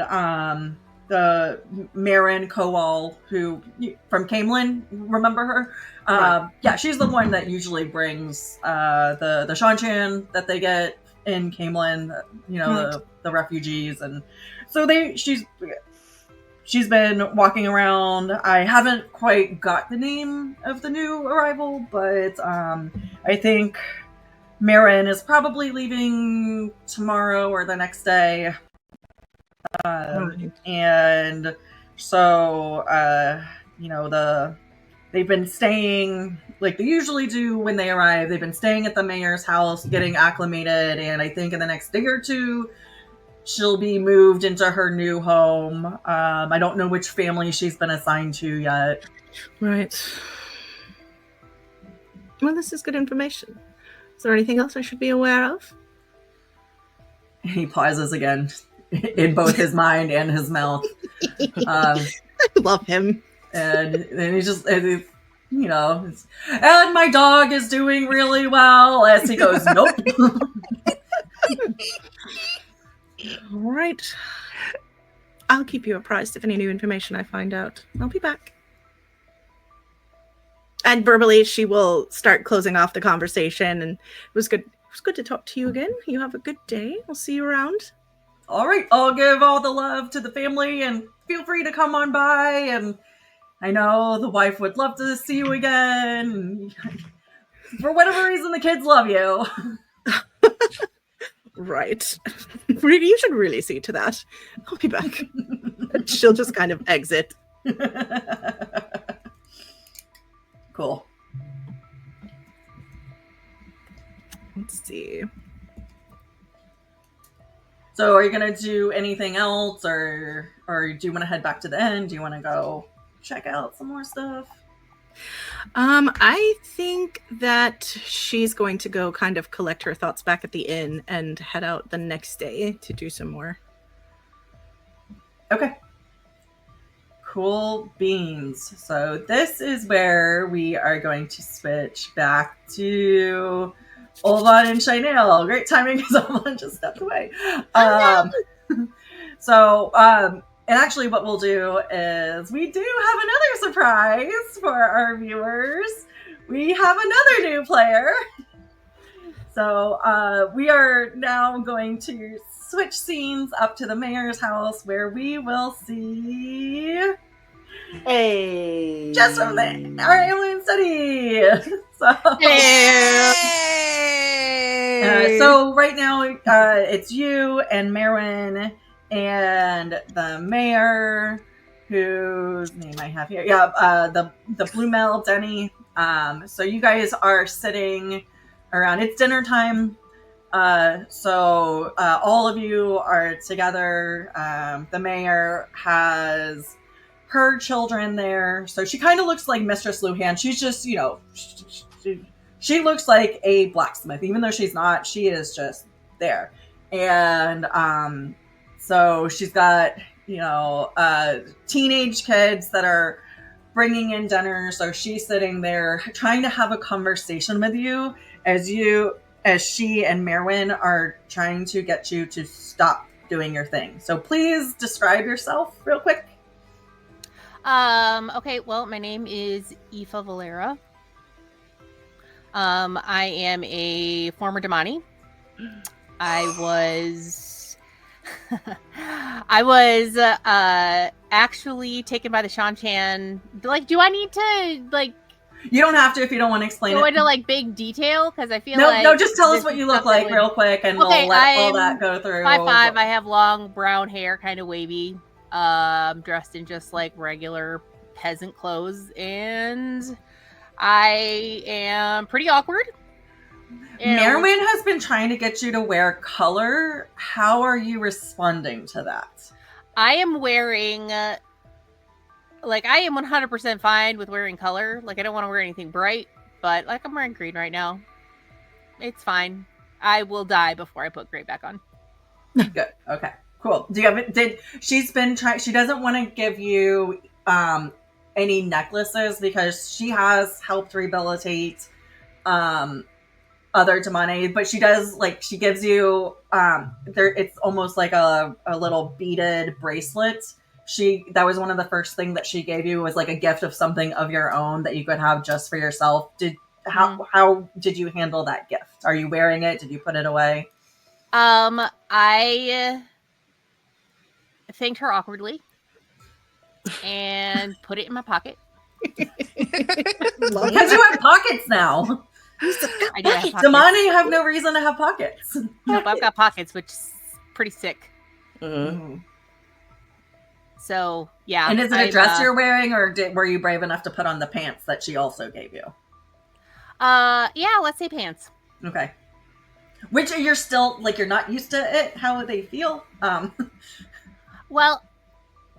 the Marin Kowal, who from Camelin. Remember her? Right. Yeah, she's the one that usually brings the Shanchan that they get in Camelin. You know, Right. the refugees, and so She's been walking around. I haven't quite got the name of the new arrival, but I think Marin is probably leaving tomorrow or the next day. Right. And so, they've been staying like they usually do when they arrive. They've been staying at the mayor's house, getting acclimated, and I think in the next day or two, she'll be moved into her new home. I don't know which family she's been assigned to yet. Right. Well, this is good information. Is there anything else I should be aware of? He pauses again in both his mind and his mouth. I love him. And he just, and my dog is doing really well as he goes, nope. All right. I'll keep you apprised of any new information I find out. I'll be back. And verbally, she will start closing off the conversation. And it was good. It was good to talk to you again. You have a good day. I'll see you around. All right. I'll give all the love to the family and feel free to come on by. And I know the wife would love to see you again. For whatever reason, the kids love you. Right. You should really see to that. I'll be back. She'll just kind of exit. Cool. Let's see. So are you going to do anything else, or do you want to head back to the inn? Do you want to go check out some more stuff? I think that she's going to go kind of collect her thoughts back at the inn and head out the next day to do some more. Okay. Cool beans. So this is where we are going to switch back to Olvon and Shainale. Great timing because Olvon just stepped away. And actually what we'll do is we do have another surprise for our viewers. We have another new player. So we are now going to switch scenes up to the mayor's house where we will see Hey, just from our alien study. So right now it's you and Marin and the mayor, whose name I have here. Yeah, the Blue Mel, Denny. So you guys are sitting around. It's dinner time. So all of you are together. The mayor has her children there. So she kind of looks like Mistress Luhan. She's just, she looks like a blacksmith, even though she's not. She is just there. And So she's got, teenage kids that are bringing in dinner. So she's sitting there trying to have a conversation with you as she and Merwin are trying to get you to stop doing your thing. So please describe yourself real quick. Okay, well, my name is Aoife Valera. I am a former Domani. I was actually taken by the Shanchan. Like, do I need to, like... You don't have to if you don't want to explain go it. into, like, big detail, because I feel No, just tell us what you look like real quick, and we'll let all that go through. 5'5", I have long brown hair, kind of wavy, dressed in just, like, regular peasant clothes, and I am pretty awkward. Merwin has been trying to get you to wear color. How are you responding to that? I am wearing... like, I am 100% fine with wearing color. Like, I don't want to wear anything bright, but, like, I'm wearing green right now. It's fine. I will die before I put gray back on. Good. Okay. Cool. She's been trying... She doesn't want to give you any necklaces because she has helped rehabilitate other Domani, but she does, like, she gives you... it's almost like a little beaded bracelet. That was one of the first things that she gave you, was like a gift of something of your own that you could have just for yourself. How did you handle that gift? Are you wearing it? Did you put it away? I thanked her awkwardly and put it in my pocket. Because you have pockets now. I do have pockets. Domani have no reason to have pockets. Nope, I've got pockets, which is pretty sick. Mm-hmm. So, yeah. And is it a dress you're wearing, or were you brave enough to put on the pants that she also gave you? Yeah, let's say pants. Okay. Which you're still, like, you're not used to it? How would they feel? Well,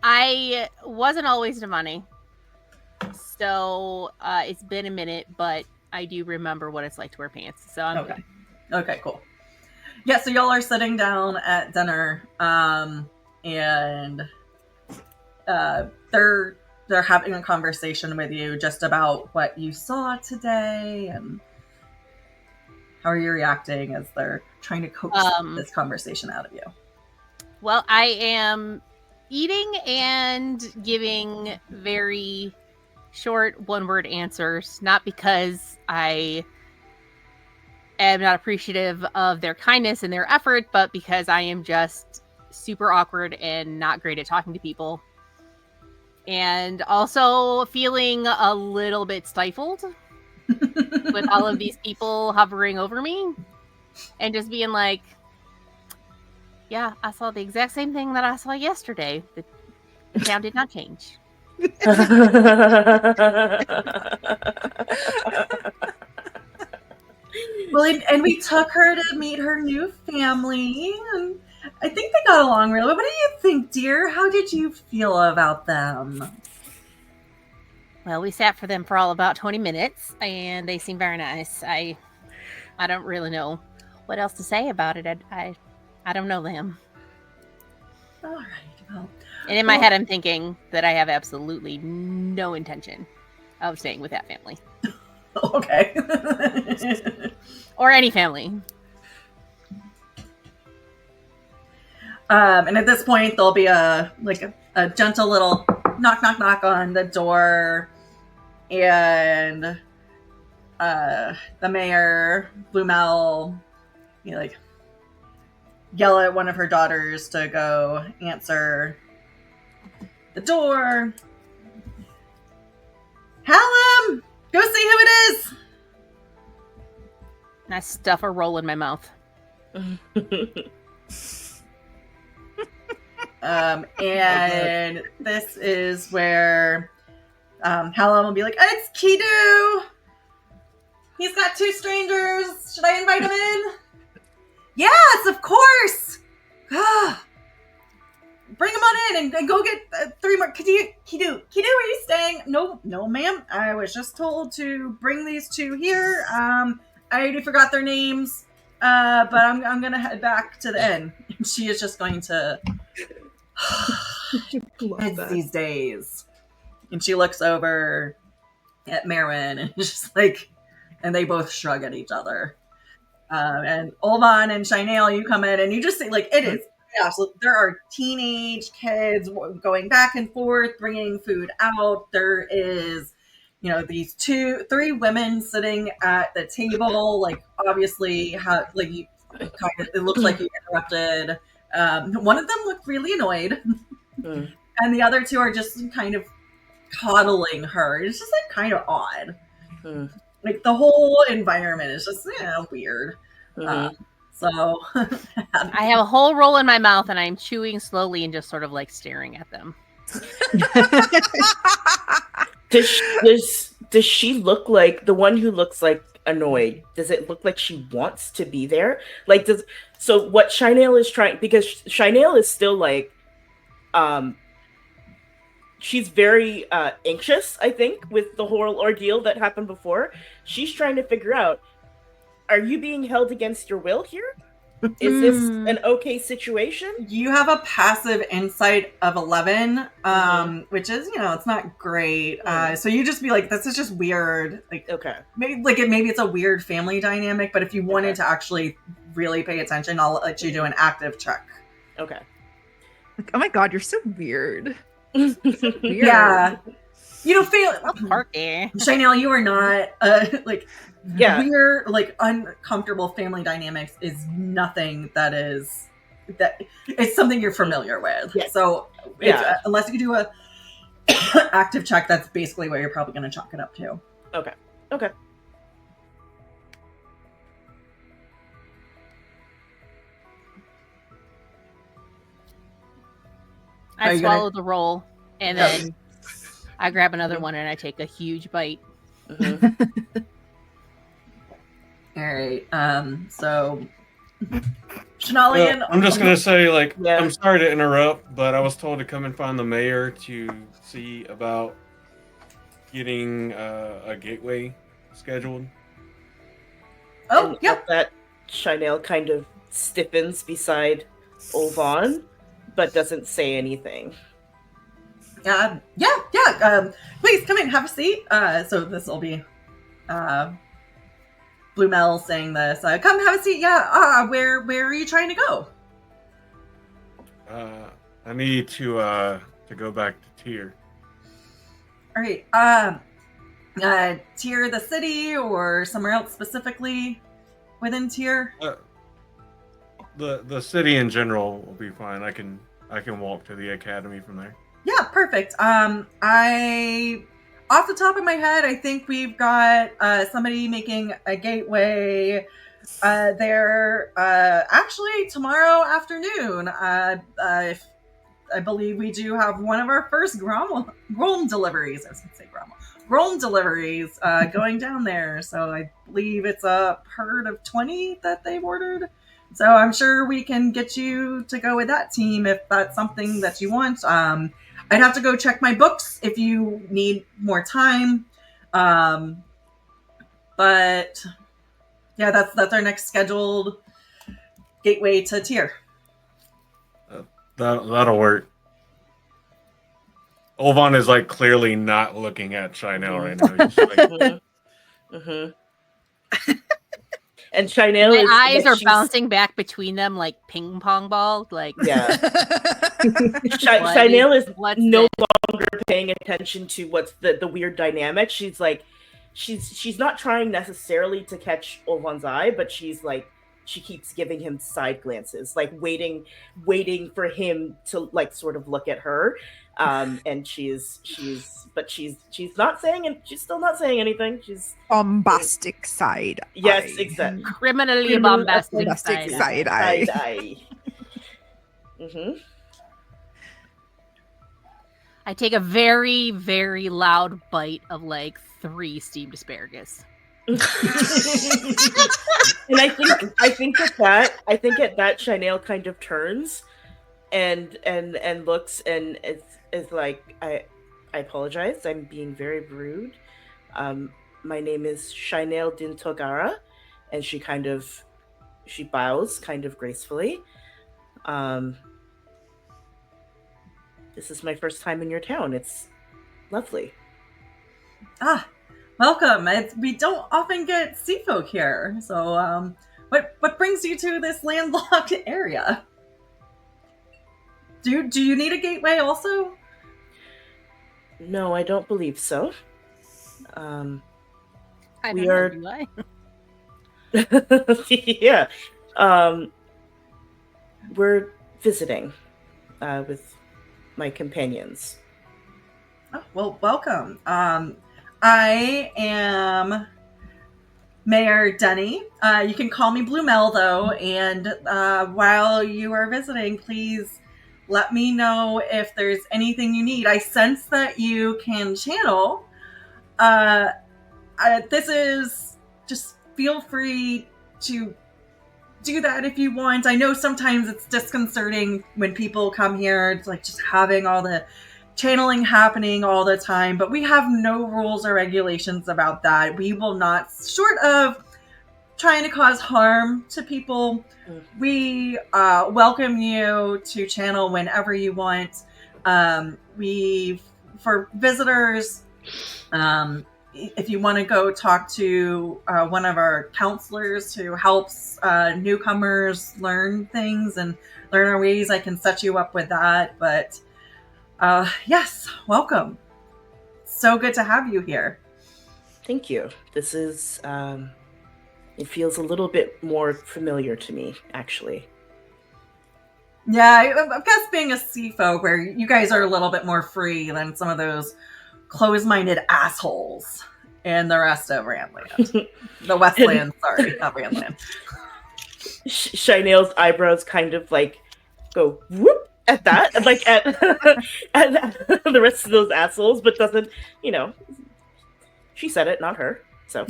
I wasn't always Domani. So, it's been a minute, but I do remember what it's like to wear pants. So, I'm okay. Good. Okay, cool. Yeah, so y'all are sitting down at dinner, and... they're having a conversation with you just about what you saw today and how are you reacting as they're trying to coax this conversation out of you. Well, I am eating and giving very short one-word answers, not because I am not appreciative of their kindness and their effort, but because I am just super awkward and not great at talking to people. And also feeling a little bit stifled with all of these people hovering over me and just being like, yeah, I saw the exact same thing that I saw yesterday. The town did not change. Well, and we took her to meet her new family, and I think they got along really well. What do you think, dear? How did you feel about them? Well, we sat for them for all about 20 minutes, and they seem very nice. I don't really know what else to say about it. I don't know them. All right, well... And in my head, I'm thinking that I have absolutely no intention of staying with that family. Okay. Or any family. And at this point, there'll be a gentle little knock, knock, knock on the door, and the mayor, Blumel, yell at one of her daughters to go answer the door. Hallam, go see who it is. And I stuff a roll in my mouth. And this is where Hallam will be like, it's Kidu! He's got 2 strangers. Should I invite him in? Yes, of course! Bring him on in and go get 3 more. Kidu, are you staying? No, ma'am. I was just told to bring these 2 here. I already forgot their names. But I'm going to head back to the inn. And she is just going to Love It's that. these days. And she looks over at Merwin and just like, and they both shrug at each other. And Olvon and Shainale, you come in and you just see like it is. Yeah, so there are teenage kids going back and forth, bringing food out. There is, these 3 women sitting at the table. Like obviously, you kind of it looks like you interrupted. One of them looked really annoyed, and the other 2 are just kind of coddling her. It's just like kind of odd. Like the whole environment is just weird. So I have a whole roll in my mouth and I'm chewing slowly and just sort of like staring at them. Does she look like the one who looks like annoyed? Does it look like she wants to be there? Like so what Shainale is trying, because Shainale is still like she's very anxious, I think, with the whole ordeal that happened before. She's trying to figure out, are you being held against your will here? Is this an okay situation? You have a passive insight of 11, which is, it's not great. So you just be like, this is just weird. Like, Okay. Maybe it's a weird family dynamic, but if you wanted to actually really pay attention, I'll let you do an active check. Okay. Like, oh my god, you're so weird. Weird. Yeah. Parky. Shainale, you are not weird, like uncomfortable family dynamics is nothing that it's something you're familiar with. Yeah. So unless you do a active check, that's basically where you're probably going to chalk it up to. Okay. I swallow the roll and then I grab another one and I take a huge bite. All right. So Shainale, I'm just gonna say, I'm sorry to interrupt, but I was told to come and find the mayor to see about getting a gateway scheduled. Oh, yeah. That Shainale kind of stiffens beside Olvon, but doesn't say anything. Please come in, have a seat. So this will be Blue Mel saying this. Come have a seat. Yeah. Where are you trying to go? I need to go back to Tyr. All right. Tyr, the city, or somewhere else specifically within Tyr? The city in general will be fine. I can walk to the academy from there. Yeah, perfect. I off the top of my head, I think we've got somebody making a gateway there actually tomorrow afternoon. I believe we do have one of our first Grom deliveries. I was going to say Grom deliveries going down there. So I believe it's a herd of 20 that they've ordered. So I'm sure we can get you to go with that team if that's something that you want. I'd have to go check my books if you need more time. But yeah, that's our next scheduled gateway to Tyr. That'll work. Olvon is clearly not looking at Shainale right now. He's And Shainale My eyes are bouncing back between them like ping pong balls. Yeah. Shainale is no longer paying attention to what's the weird dynamic. She's she's not trying necessarily to catch Olvon's eye, but she keeps giving him side glances, waiting for him to sort of look at her. And she's not saying, and she's still not saying anything. She's bombastic side. Yes, exactly. Criminally bombastic side eye. I take a very, very loud bite of 3 steamed asparagus. And I think at that Shainale kind of turns and looks and is like, I apologize, I'm being very rude. My name is Shainale din Togara, and she bows kind of gracefully. This is my first time in your town. It's lovely. Ah, welcome. We don't often get sea folk here. So, what brings you to this landlocked area? Do you need a gateway also? No, I don't believe so. I We don't know, are- do I? Yeah. We're visiting with my companions. Oh, well, welcome. I am Mayor Denny. You can call me Blue Mel, though. And while you are visiting, please let me know if there's anything you need. I sense that you can channel. This is just feel free to do that if you want. I know sometimes it's disconcerting when people come here. It's like just having all the channeling happening all the time, but we have no rules or regulations about that. We will not, short of trying to cause harm to people, we welcome you to channel whenever you want. For visitors, if you want to go talk to one of our counselors who helps newcomers learn things and learn our ways, I can set you up with that. But yes, welcome. So good to have you here. Thank you. This is, it feels a little bit more familiar to me, actually. Yeah, I guess being a sea folk where you guys are a little bit more free than some of those close-minded assholes in the rest of Randland. The Westland, sorry, not Randland. Shainale's eyebrows kind of like go whoop at that, like at, at the rest of those assholes, but doesn't, she said it, not her. So,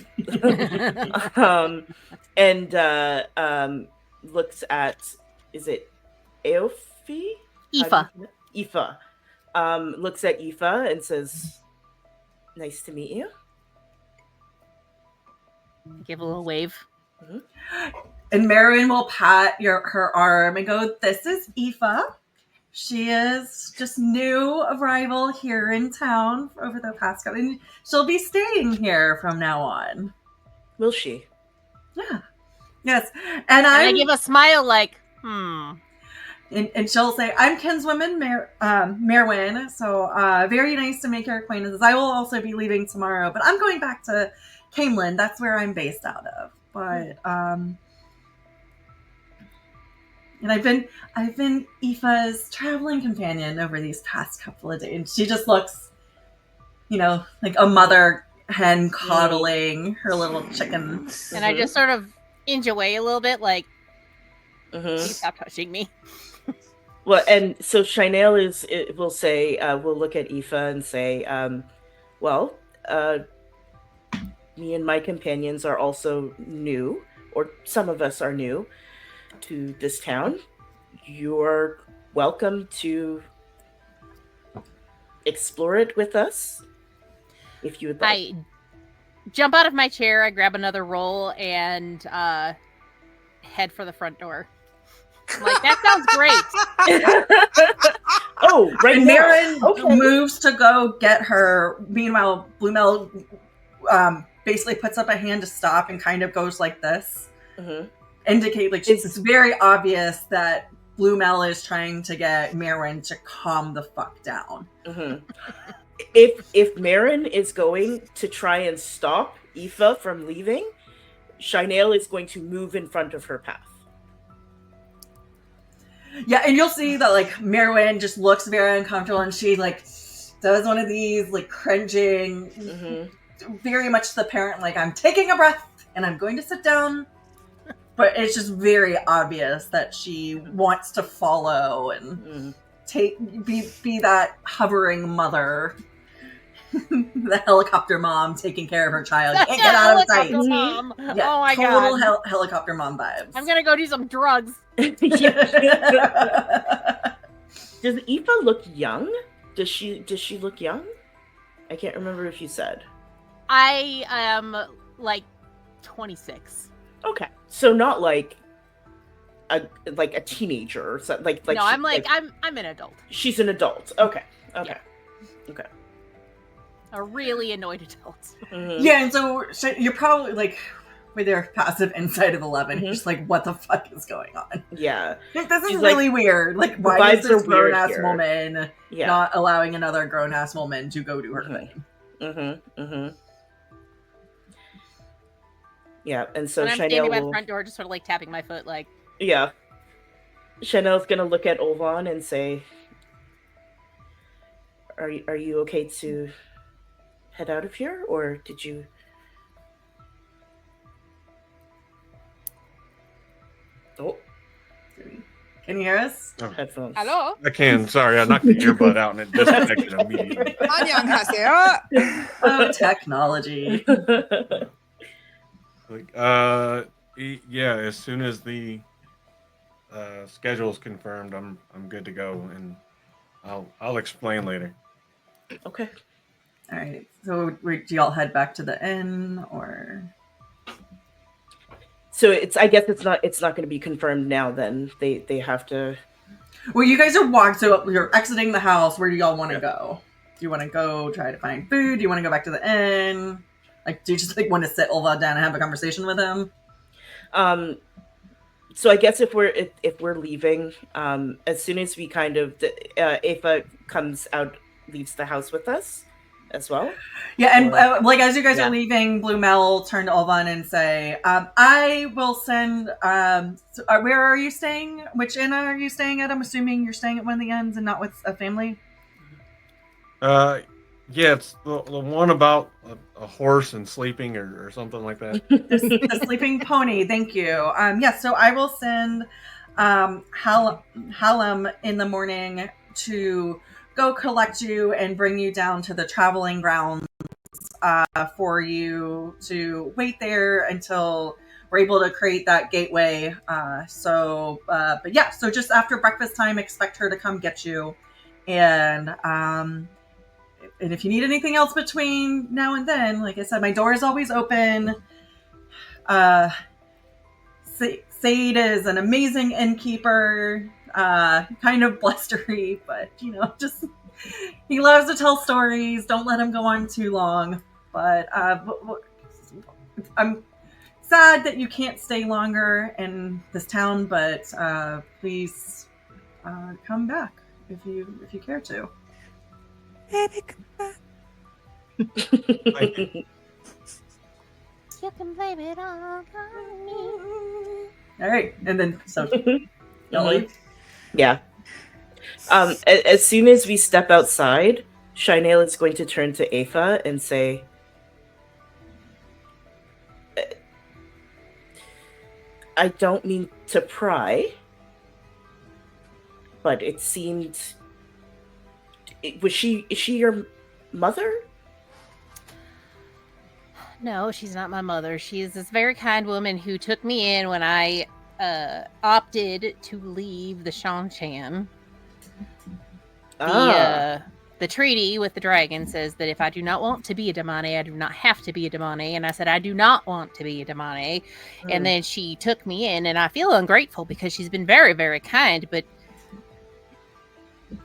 looks at, is it Aofi? Aoife. Aoife. Looks at Aoife and says, "Nice to meet you." Give a little wave. And Marin will pat her arm and go, "This is Aoife. She is just new arrival here in town over the past couple, and she'll be staying here from now on." Will she? Yeah. Yes. And I give a smile like, And she'll say, "I'm kinswoman Merwin, so very nice to make your acquaintances. I will also be leaving tomorrow, but I'm going back to Camelin. That's where I'm based out of. But and I've been Aoife's traveling companion over these past couple of days. And she just looks, like a mother hen coddling her little chicken. And I just sort of inch away a little bit, like, please stop touching me." Well, and so Shainale will say, we'll look at Aoife and say, me and my companions are also new, or some of us are new to this town. You're welcome to explore it with us if you would like. I jump out of my chair, I grab another roll, and head for the front door. I'm like, that sounds great. Oh, right and now. Marin moves to go get her. Meanwhile, Blue Mel basically puts up a hand to stop and kind of goes like this. Indicate, like, it's very obvious that Blue Mel is trying to get Marin to calm the fuck down. If Marin is going to try and stop Aoife from leaving, Shainale is going to move in front of her path. Yeah, and you'll see that, like, Merwin just looks very uncomfortable, and she, like, does one of these, like, cringing, very much the parent, like, I'm taking a breath, and I'm going to sit down. But it's just very obvious that she wants to follow and be that hovering mother. The helicopter mom taking care of her child. Can't get out of sight. Mom. Yeah, Oh my total god. Helicopter mom vibes. I'm gonna go do some drugs. Does Aoife look young? Does she look young? I can't remember if you said. I am like 26. Okay, so not like a teenager or something. Like no, I'm I'm an adult. She's an adult. Okay. A really annoyed adult. Mhm. Yeah, and so you're probably like, with your passive insight of 11, Mhm. you're just like, what the fuck is going on? Yeah. This is She's really weird. Like, why is vibes are this weird grown-ass here. woman Yeah. not allowing another grown-ass woman to go do her thing? Yeah, and so And I'm Shainale standing by the will. front door, just sort of like tapping my foot, like, Yeah. Shainale's gonna look at Olvon and say, Are you okay to head out of here, or did you? Oh, Can you hear us? headphones. hello? I can. Sorry, I knocked the earbud out and it disconnected immediately. 안녕하세요. Oh, technology. Like, yeah. As soon as the schedule is confirmed, I'm good to go, and I'll explain later. Okay. All right. So, do y'all head back to the inn, or? So I guess it's not going to be confirmed now. Then they have to. Well, you guys are walking. So you're exiting the house. Where do y'all want to go? Do you want to go try to find food? Do you want to go back to the inn? Like, do you just want to sit Olvon down and have a conversation with him? So I guess if we're leaving, as soon as we kind of Ava comes out, leaves the house with us, as well. Yeah, and as you guys Yeah. are leaving, Blue Mel will turn to Olvon and say, "I will send. Where are you staying? Which inn are you staying at? I'm assuming you're staying at one of the inns and not with a family." Yeah, it's the one about a horse and sleeping or something like that. The sleeping pony. Thank you. Yes, so I will send Hallam in the morning to go collect you and bring you down to the traveling grounds for you to wait there until we're able to create that gateway. But yeah, so just after breakfast time, expect her to come get you. And if you need anything else between now and then, like I said, my door is always open. Sade is an amazing innkeeper, kind of blustery, but just he loves to tell stories. Don't let him go on too long. But I'm sad that you can't stay longer in this town, but please come back if you care to. Baby, come back. You can blame it all on me. All right, and then so y'all Mhm. leave. Yeah. As soon as we step outside, Shainale is going to turn to Ava and say, I don't mean to pry, but it seemed... Is she your mother? No, she's not my mother. She is this very kind woman who took me in when I opted to leave the Shanchan. The treaty with the dragon says that if I do not want to be a Damane, I do not have to be a Damane. And I said, I do not want to be a Damane. And then she took me in, and I feel ungrateful because she's been very, very kind, but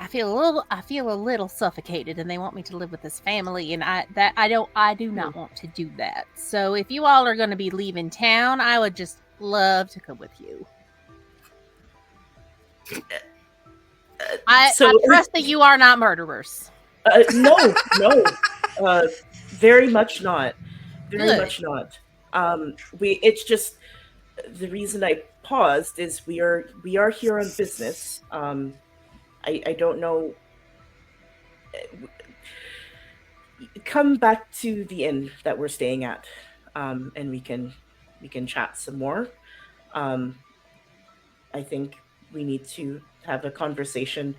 I feel a little suffocated, and they want me to live with this family, and I do not want to do that. So if you all are going to be leaving town, I would just love to come with you. I trust that you are not murderers. No, very much not. Very Good. much not. It's just the reason I paused is we are here on business. I don't know. Come back to the inn that we're staying at, and we can chat some more. I think we need to have a conversation.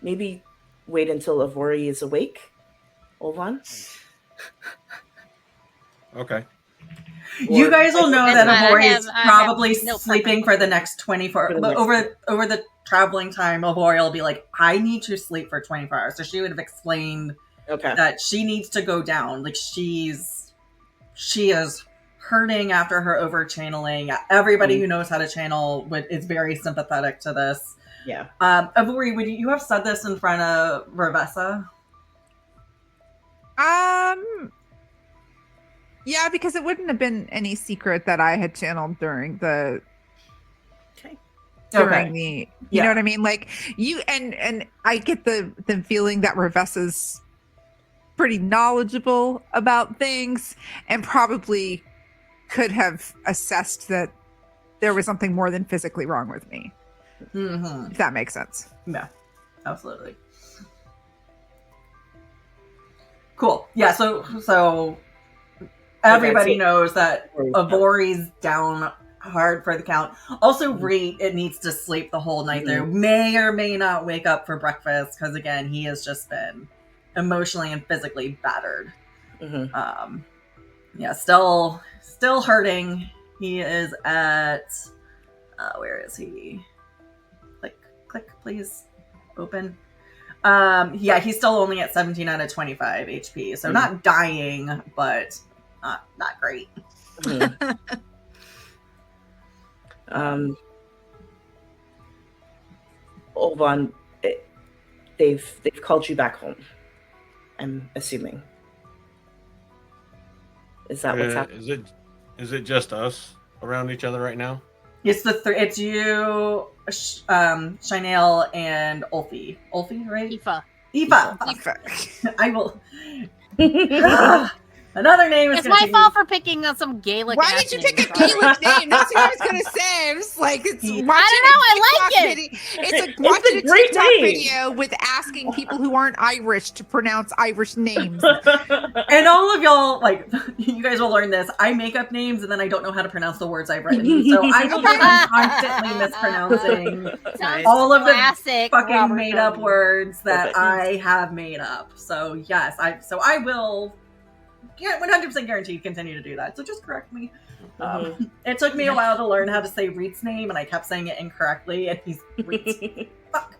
Maybe wait until Avorie is awake. Olvon? Okay. You guys will know that That's fine. Avorie is probably no sleeping preference. for the next 24 For the but next- over the traveling time. Avorie will be like, I need to sleep for 24 hours. So she would have explained Okay. that she needs to go down. Like she is hurting after her over channeling. Everybody who knows how to channel is very sympathetic to this. Yeah. Avorie, would you have said this in front of Revessa? Yeah, because it wouldn't have been any secret that I had channeled during the you know what I mean? Like you and I get the feeling that Revessa's pretty knowledgeable about things and probably could have assessed that there was something more than physically wrong with me. Mm-hmm. If that makes sense. Yeah, absolutely. Cool. Yeah, so everybody knows that Avorie's down hard for the count. Also, Rieht, it needs to sleep the whole night there. May or may not wake up for breakfast because, again, he has just been emotionally and physically battered. Yeah, still hurting. He is at where is he? Click, please. Open. Yeah, he's still only at 17 out of 25 HP. So not dying, but not great. Olvon, they've called you back home. I'm assuming. Is that what's happening? Is it just us around each other right now? It's it's you, Shainale, and Ulfi. Ulfi, right? Aoife. I will. Another name is. It's my fault for picking on some Gaelic. Why did you pick a Gaelic name? That's what I was gonna say. I was like, it's watching I like it. It's like watching a TikTok video with asking people who aren't Irish to pronounce Irish names. And all of y'all, like, you guys will learn this. I make up names and then I don't know how to pronounce the words I've written. So I will be constantly mispronouncing all of the fucking made up words that I have made up. So yes, I will. Yeah, 100% guaranteed continue to do that. So just correct me. It took me a while to learn how to say Rieht's name, and I kept saying it incorrectly, and he's Rieht. Fuck.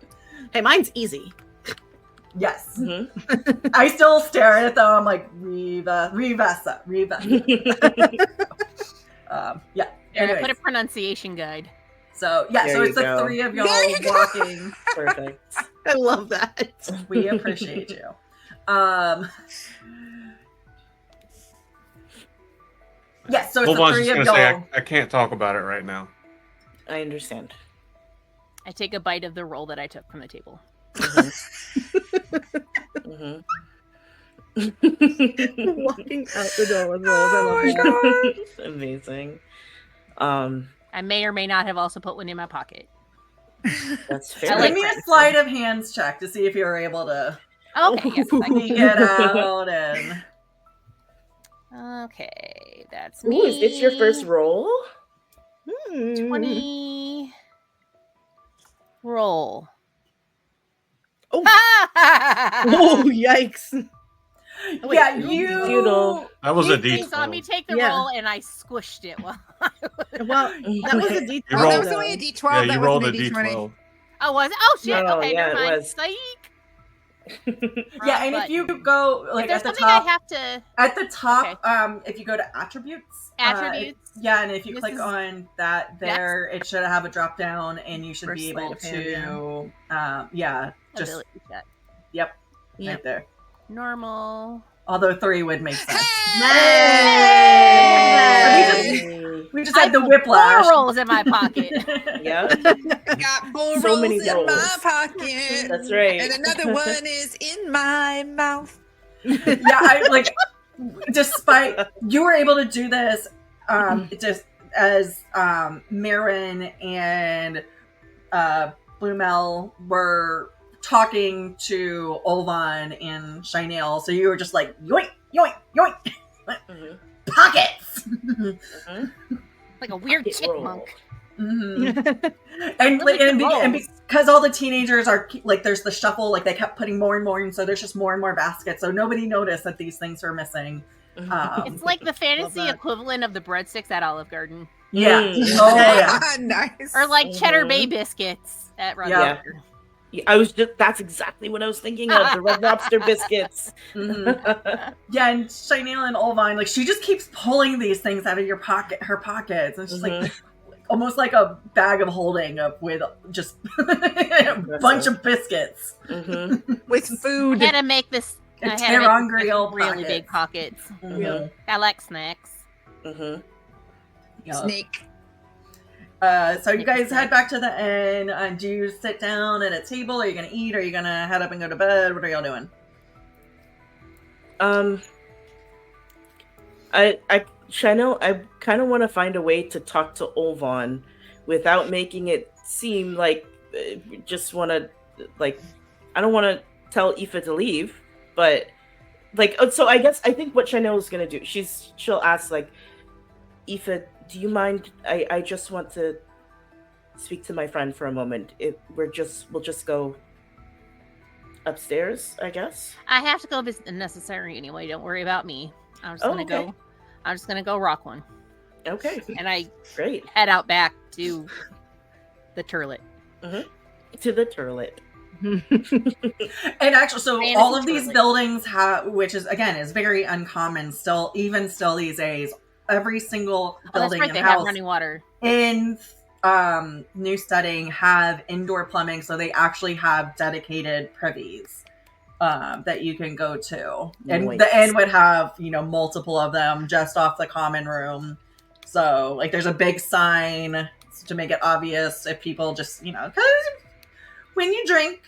Hey, mine's easy. Yes. I still stare at it, though. I'm like, Revessa. Yeah. Anyways. Put a pronunciation guide. So, yeah, so it's the three of y'all walking. Perfect. I love that. We appreciate you. Yes, so it's the three of y'all. Say, I can't talk about it right now. I understand. I take a bite of the roll that I took from the table. Walking out the door with rolls. I love that. Amazing. I may or may not have also put one in my pocket. That's fair. Give me a sleight of hands check to see if you're able to okay, yes, get out and. Okay, that's me. Ooh, is this your first roll? 20 roll. Oh, oh yikes. Wait, yeah, you. That was a D12. You saw me take the roll and I squished it. Well, that was a D12. That was only a D12. Yeah, that you rolled a D20. D12. Oh, was it? Oh, shit. No, okay, yeah, never mind. it was. Psych. Yeah, and if you go like there's at the something top, I have to. At the top, if you go to attributes, yeah, and if you click on that, there it should have a drop down, and you should be able to, just yep, right there. Normal. Although 3 would make sense. Hey! We just had the whiplash. 4 rolls in my pocket. Yeah. I got 4 So rolls many in rolls. my pocket. That's right. And another one is in my mouth. Yeah, I like. Despite you were able to do this, just as Marin and Blumel were talking to Olvon and Shainale, so you were just like yoink, yoink, yoink, pockets, like a weird chipmunk. And because all the teenagers are like, there's the shuffle, like they kept putting more and more, and so there's just more and more baskets, so nobody noticed that these things were missing. It's like the fantasy equivalent of the breadsticks at Olive Garden. Yeah. Oh yeah. Nice. Or like Cheddar Bay biscuits at Rock. That's exactly what I was thinking of, the Red Lobster biscuits. Mhm. Yeah, and Shainale and Olvon, like, she just keeps pulling these things out of her pockets. And she's like, almost like a bag of holding up with just a bunch of biscuits. With food. I had to make this. And I had to make Terangriel this really big pockets. Yeah. I like snacks. Yeah. Snake. So you guys head back to the inn. Do you sit down at a table? Are you going to eat? Are you going to head up and go to bed? What are y'all doing? Shainale, I kind of want to find a way to talk to Olvon without making it seem like just want to, like, I don't want to tell Aoife to leave, but like, so I think what Shainale is going to do, she'll ask, like, Aoife, do you mind? I just want to speak to my friend for a moment. We'll just go upstairs, I guess. I have to go visit the necessary anyway. Don't worry about me. I'm just gonna go rock one. Okay. And I Great. head out back to the turlet. To the turlet. And actually, so Fantasy all of these turlet. buildings have, which is again is very uncommon still these days. Every single building They and have house running water. in New Studying have indoor plumbing, so they actually have dedicated privies that you can go to. And Nice. the inn would have, multiple of them just off the common room. So, like, there's a big sign to make it obvious if people just, because when you drink,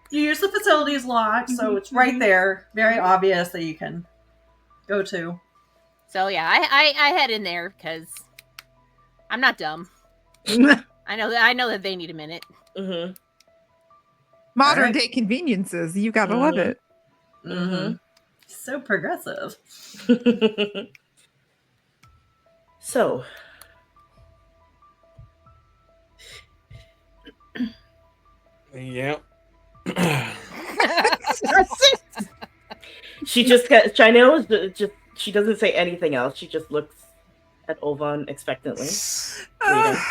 you use the facilities lot, so it's right there, very obvious that you can go to. So yeah, I head in there because I'm not dumb. I know that they need a minute. Modern day conveniences. You gotta love it. So progressive. So, Yeah. Shainale is just, she doesn't say anything else. She just looks at Olvon expectantly. Waiting.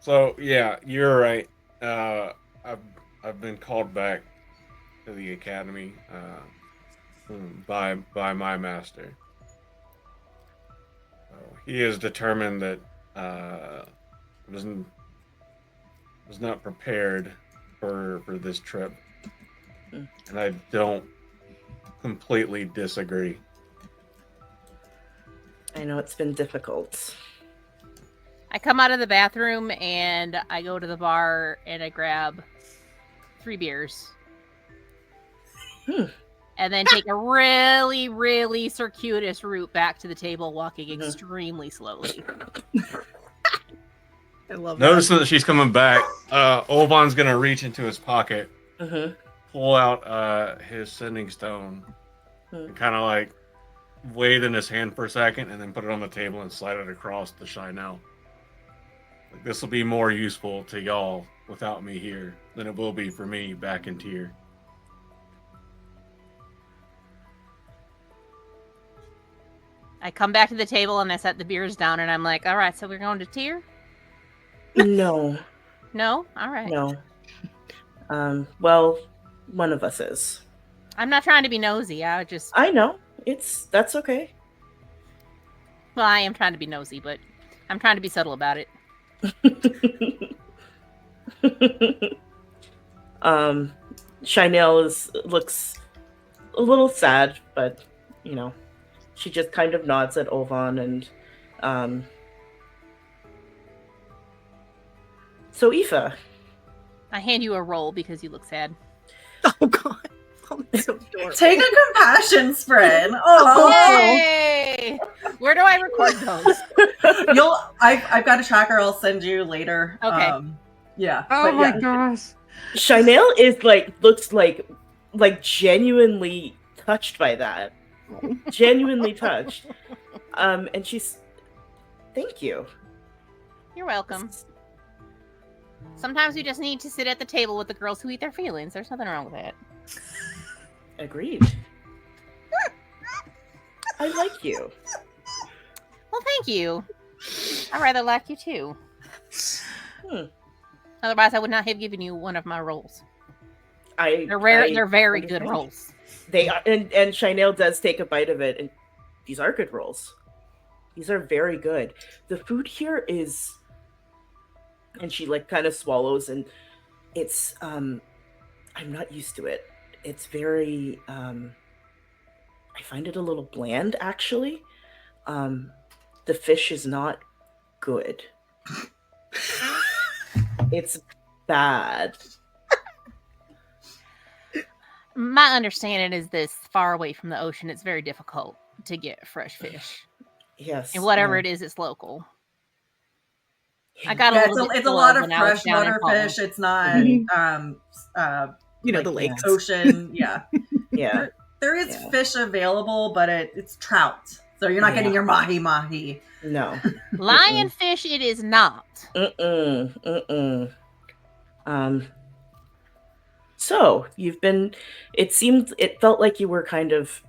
So yeah, you're right. I've been called back to the academy by my master. He is determined that was not prepared for this trip, and I don't completely disagree. I know it's been difficult. I come out of the bathroom and I go to the bar and I grab 3 beers. And then take a really, really circuitous route back to the table, walking extremely slowly. I love Noticing that she's coming back, Olvon's gonna reach into his pocket, pull out his sending stone, and kind of like wait in his hand for a second, and then put it on the table and slide it across to Shainale. Like, this will be more useful to y'all without me here than it will be for me back in tier. I come back to the table and I set the beers down and I'm like, all right, so we're going to tier? No. No? All right. No. Well, one of us is. I'm not trying to be nosy. I know. That's okay. Well, I am trying to be nosy, but I'm trying to be subtle about it. Shainale looks a little sad, but she just kind of nods at Olvon and so Aoife. I hand you a roll because you look sad. Oh god. Oh, that's so adorable. Take a compassion spread. Oh, Yay! Where do I record those? I've got a tracker I'll send you later. Okay. Yeah. Oh my gosh. Shainale is looks like genuinely touched by that. Genuinely touched. And she's thank you. You're welcome. Sometimes we just need to sit at the table with the girls who eat their feelings. There's nothing wrong with that. Agreed. I like you. Well, thank you. I rather like you too. Otherwise, I would not have given you one of my rolls. They're very good rolls. They are, and Shainale does take a bite of it, and these are good rolls. These are very good. The food here is, and she like kind of swallows, and it's I'm not used to it. It's very I find it a little bland, actually. The fish is not good. It's bad. My understanding is this far away from the ocean, it's very difficult to get fresh fish. Yes. And whatever it is, it's local. I got a little bit it's a lot of when I was down in freshwater Thom. fish. It's not the lakes. Ocean. Yeah. Yeah. There is Yeah. fish available, but it's trout. So you're not getting your mahi. No. Lionfish, it is not. So it felt like you were kind of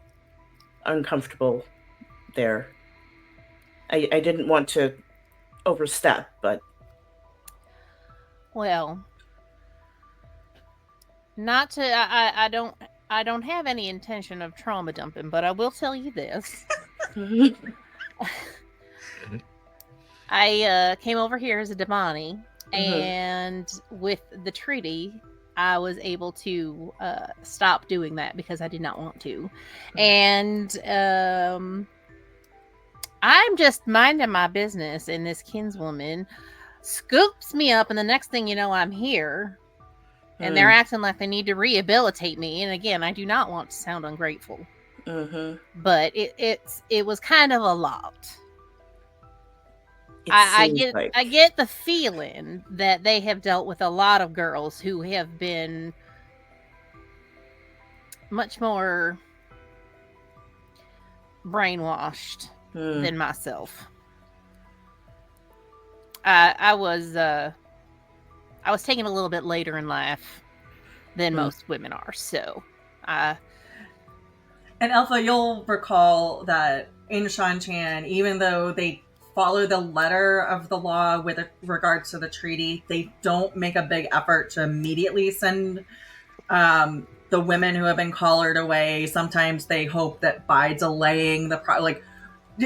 uncomfortable there. I didn't want to overstep, but Well, not to I don't have any intention of trauma dumping, but I will tell you this. I came over here as a Domani, and with the treaty, I was able to stop doing that because I did not want to. And I'm just minding my business, and this kinswoman scoops me up, and the next thing you know, I'm here. And they're acting like they need to rehabilitate me. And again, I do not want to sound ungrateful. But it was kind of a lot. I get the feeling that they have dealt with a lot of girls who have been much more brainwashed than myself. I was taken a little bit later in life than most women are, so And Alpha, you'll recall that in Shanchan, even though they follow the letter of the law with regards to the treaty, they don't make a big effort to immediately send the women who have been collared away. Sometimes they hope that by delaying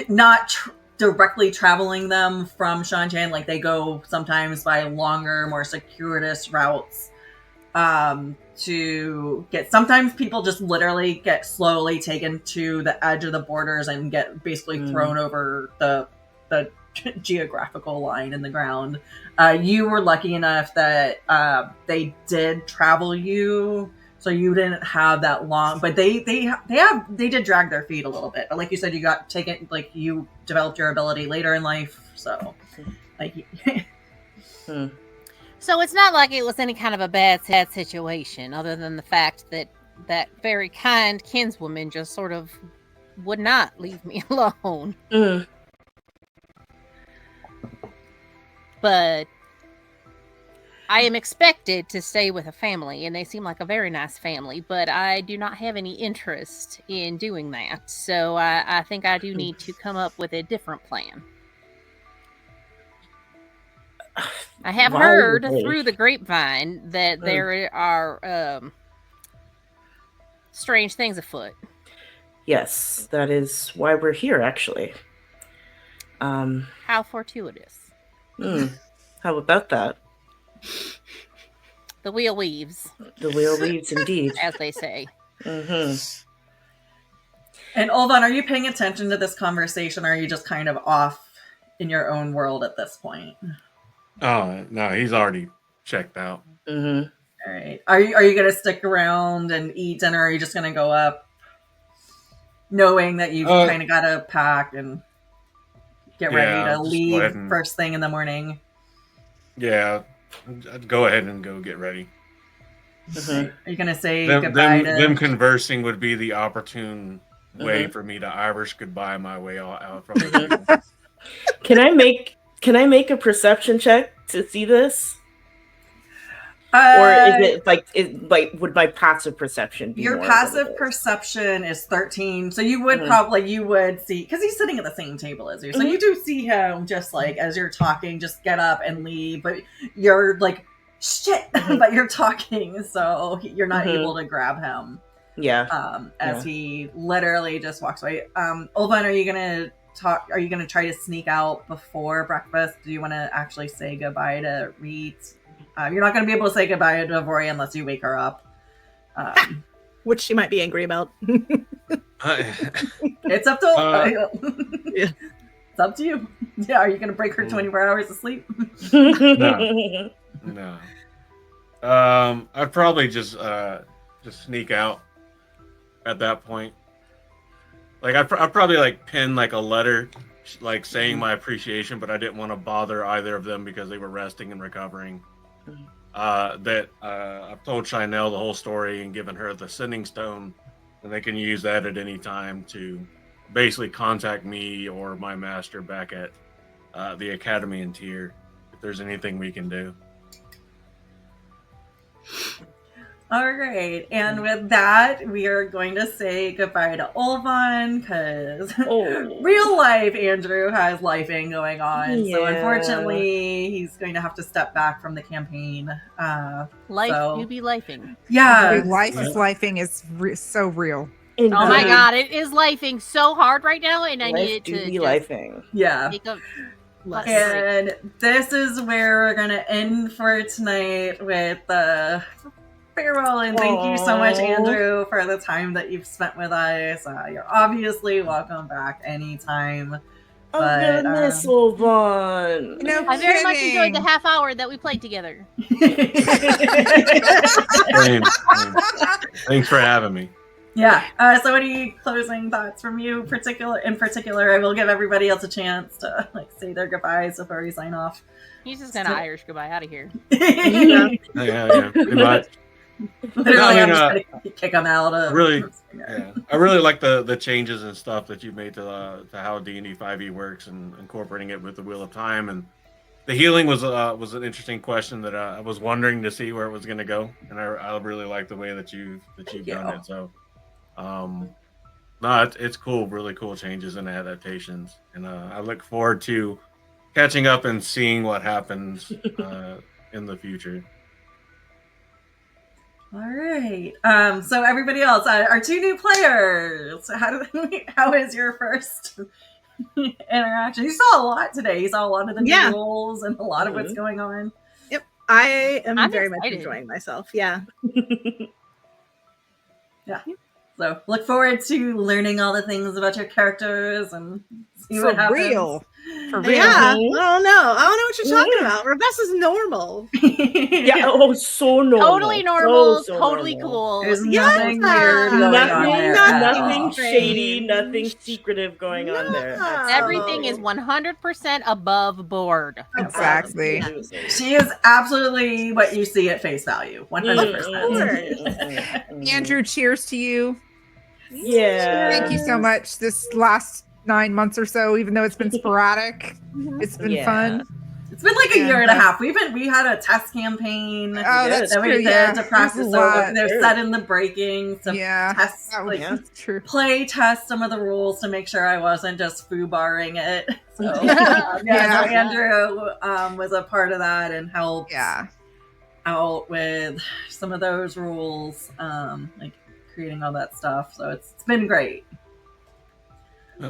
not directly traveling them from Shanchan, like they go sometimes by longer, more circuitous routes to get. Sometimes people just literally get slowly taken to the edge of the borders and get basically thrown over the geographical line in the ground. You were lucky enough that they did travel you, so you didn't have that long. But they did drag their feet a little bit. But like you said, you got taken. Like you developed your ability later in life, so like. So it's not like it was any kind of a bad, sad situation, other than the fact that that very kind kinswoman just sort of would not leave me alone. But I am expected to stay with a family, and they seem like a very nice family, but I do not have any interest in doing that. So I think I do need to come up with a different plan. I have heard through the grapevine that there are strange things afoot. Yes, that is why we're here, actually. How fortuitous. How about that? The wheel weaves. The wheel weaves, indeed. As they say. And Olvon, are you paying attention to this conversation, or are you just kind of off in your own world at this point? Oh, no, he's already checked out. All right. Are you going to stick around and eat dinner, or are you just going to go up knowing that you've kind of got to pack and get ready to leave first thing in the morning? Yeah, I'd go ahead and go get ready. Are you going to say goodbye to them? Conversing would be the opportune way for me to Irish goodbye my way out from the table. Can I make a perception check to see this? Or is it would my passive perception be your more passive perception is 13, so you would probably see, because he's sitting at the same table as you, so you do see him just like as you're talking, just get up and leave, but you're like shit, but you're talking, so you're not able to grab him. Yeah. As he literally just walks away. Olvon, are you gonna talk? Are you gonna try to sneak out before breakfast? Do you want to actually say goodbye to Rieht? You're not gonna be able to say goodbye to Avorie unless you wake her up. Which she might be angry about. It's up to Yeah. it's up to you. Yeah, are you gonna break her 24 hours of sleep? No. I'd probably just sneak out at that point. Like I'd probably like pin like a letter like saying my appreciation, but I didn't want to bother either of them because they were resting and recovering. I've told Shainale the whole story and given her the sending stone, and they can use that at any time to basically contact me or my master back at the academy in Tyr if there's anything we can do. All right, and with that, we are going to say goodbye to Olvon because real life Andrew has lifing going on. So unfortunately, he's going to have to step back from the campaign. Life do be lifing. Yeah, Dude, life is lifing is so real. Oh my god, it is lifing so hard right now, and I need do to be just lifing. yeah. take a And this is where we're going to end for tonight with the farewell, and thank you so much, Andrew, for the time that you've spent with us. You're obviously welcome back anytime. I'm gonna miss Olvon. No I very much kidding. enjoyed the half hour that we played together. Thanks for having me. Yeah. So, any closing thoughts from you? In particular, I will give everybody else a chance to like say their goodbyes before we sign off. He's just gonna Irish goodbye out of here. Yeah. Pretty much. Literally, No, I'm just gonna kick them out of. I really like the changes and stuff that you made to how D&D 5e works and incorporating it with the Wheel of Time, and the healing was an interesting question that I was wondering to see where it was going to go, and I really like the way that you've done it. So, it's cool, really cool changes and adaptations, and I look forward to catching up and seeing what happens in the future. All right. So everybody else, our two new players. How is your first interaction? You saw a lot today. You saw a lot of the new rules and a lot of what's going on. Yep. I am I'm very much excited. enjoying myself. Yeah. Yeah. So look forward to learning all the things about your characters and see what happens. For real. Yeah. I don't know what you're talking about. Rebecca's normal. So normal. Totally normal, So totally normal. cool. There's nothing weird going on there. Nothing Strange. shady, nothing secretive going on there. Everything is 100% above board. Exactly. She is absolutely what you see at face value. 100%. Andrew, cheers to you. Yeah. Thank you so much. This last 9 months or so, even though it's been sporadic, it's been fun. It's been like a year and a half. We had a test campaign that's that we true, did to practice. So they're set in the breaking. So tests, that's true. Play test some of the rules to make sure I wasn't just foo-barring it. So so Andrew was a part of that and helped out with some of those rules, like creating all that stuff. So it's been great.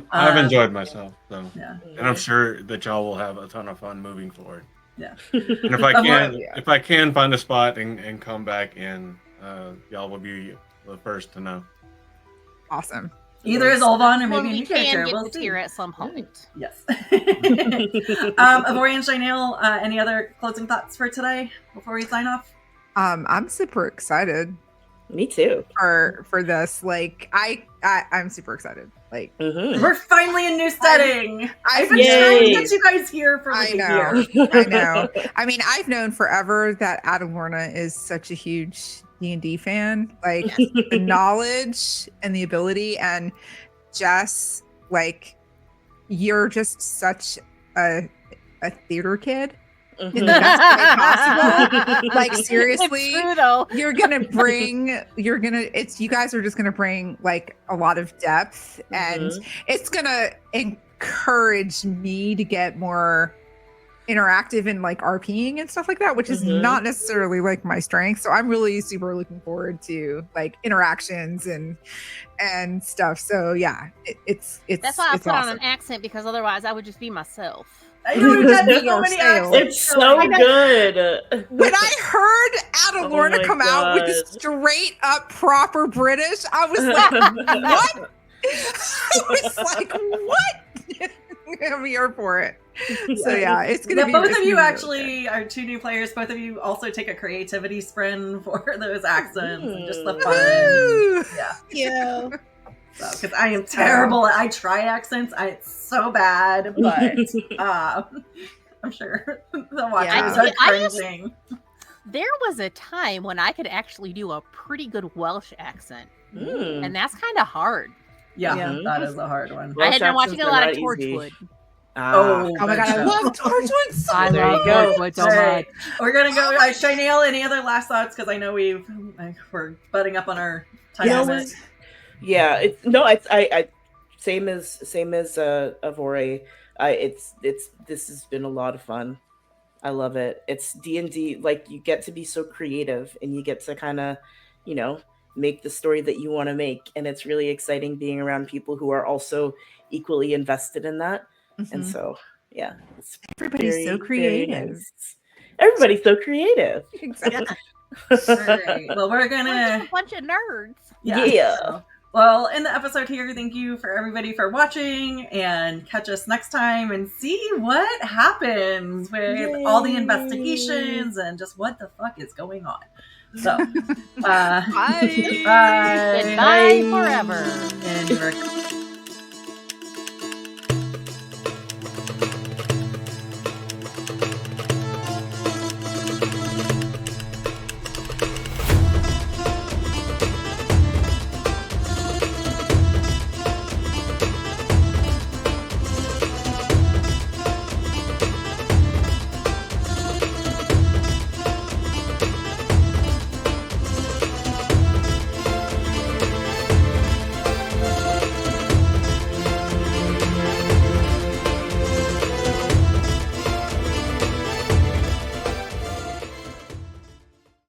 I've enjoyed myself, so and I'm sure that y'all will have a ton of fun moving forward. Yeah, and if I can find a spot and come back in, y'all will be the first to know. Awesome. Either is Olvon or maybe we a new character. can We'll get see. here at some point. Yes. Avorie and Shainale, any other closing thoughts for today before we sign off? I'm super excited. Me too. For this, like I'm super excited. Like we're finally in new setting. I've been Yay. trying to get you guys here for like a year. I know. I mean, I've known forever that Adawarna is such a huge D&D fan. Like the knowledge and the ability, and Jess, like you're just such a theater kid. In the best way possible. Like seriously, It's true, though. you guys are just gonna bring like a lot of depth, and it's gonna encourage me to get more interactive and like RPing and stuff like that, which is not necessarily like my strength. So I'm really super looking forward to like interactions and stuff. So yeah, it's That's why I it's put awesome. on an accent, because otherwise I would just be myself. I know we've got Be so many ourselves. accents. It's so good. When I heard Adalorna my come out with the God. straight up proper British, I was like, what? I was like, what? I'm here for it. So yeah, it's gonna be. Both it's of you gonna be actually are 2 new players. Both of you also take a creativity sprint for those accents and just the really fun. good. Woo! Yeah. Yeah. Because I am terrible. I try accents. It's so bad, but I'm sure the watchers are cringing. There was a time when I could actually do a pretty good Welsh accent, and that's kind of hard. Yeah, that is a hard one. I had been Welsh watching a lot of accents are not easy. Torchwood. Oh my god, I love Torchwood so I There you love go. Torchwood so Alright, much. we're gonna go. Shainale, any other last thoughts? Because I know we're butting up on our time limit. Yeah, I same as Avorie. This has been a lot of fun. I love it. It's D&D, like you get to be so creative and you get to kind of, make the story that you want to make, and it's really exciting being around people who are also equally invested in that. And so, yeah, it's Everybody's so creative. very nice. Everybody's so creative. Exactly. All right. Well, we're We're gonna. just a bunch of nerds. Yeah. So, well, in the episode here, thank you for everybody for watching, and catch us next time and see what happens with all the investigations and just what the fuck is going on. So, Bye. bye. Goodbye forever. And we're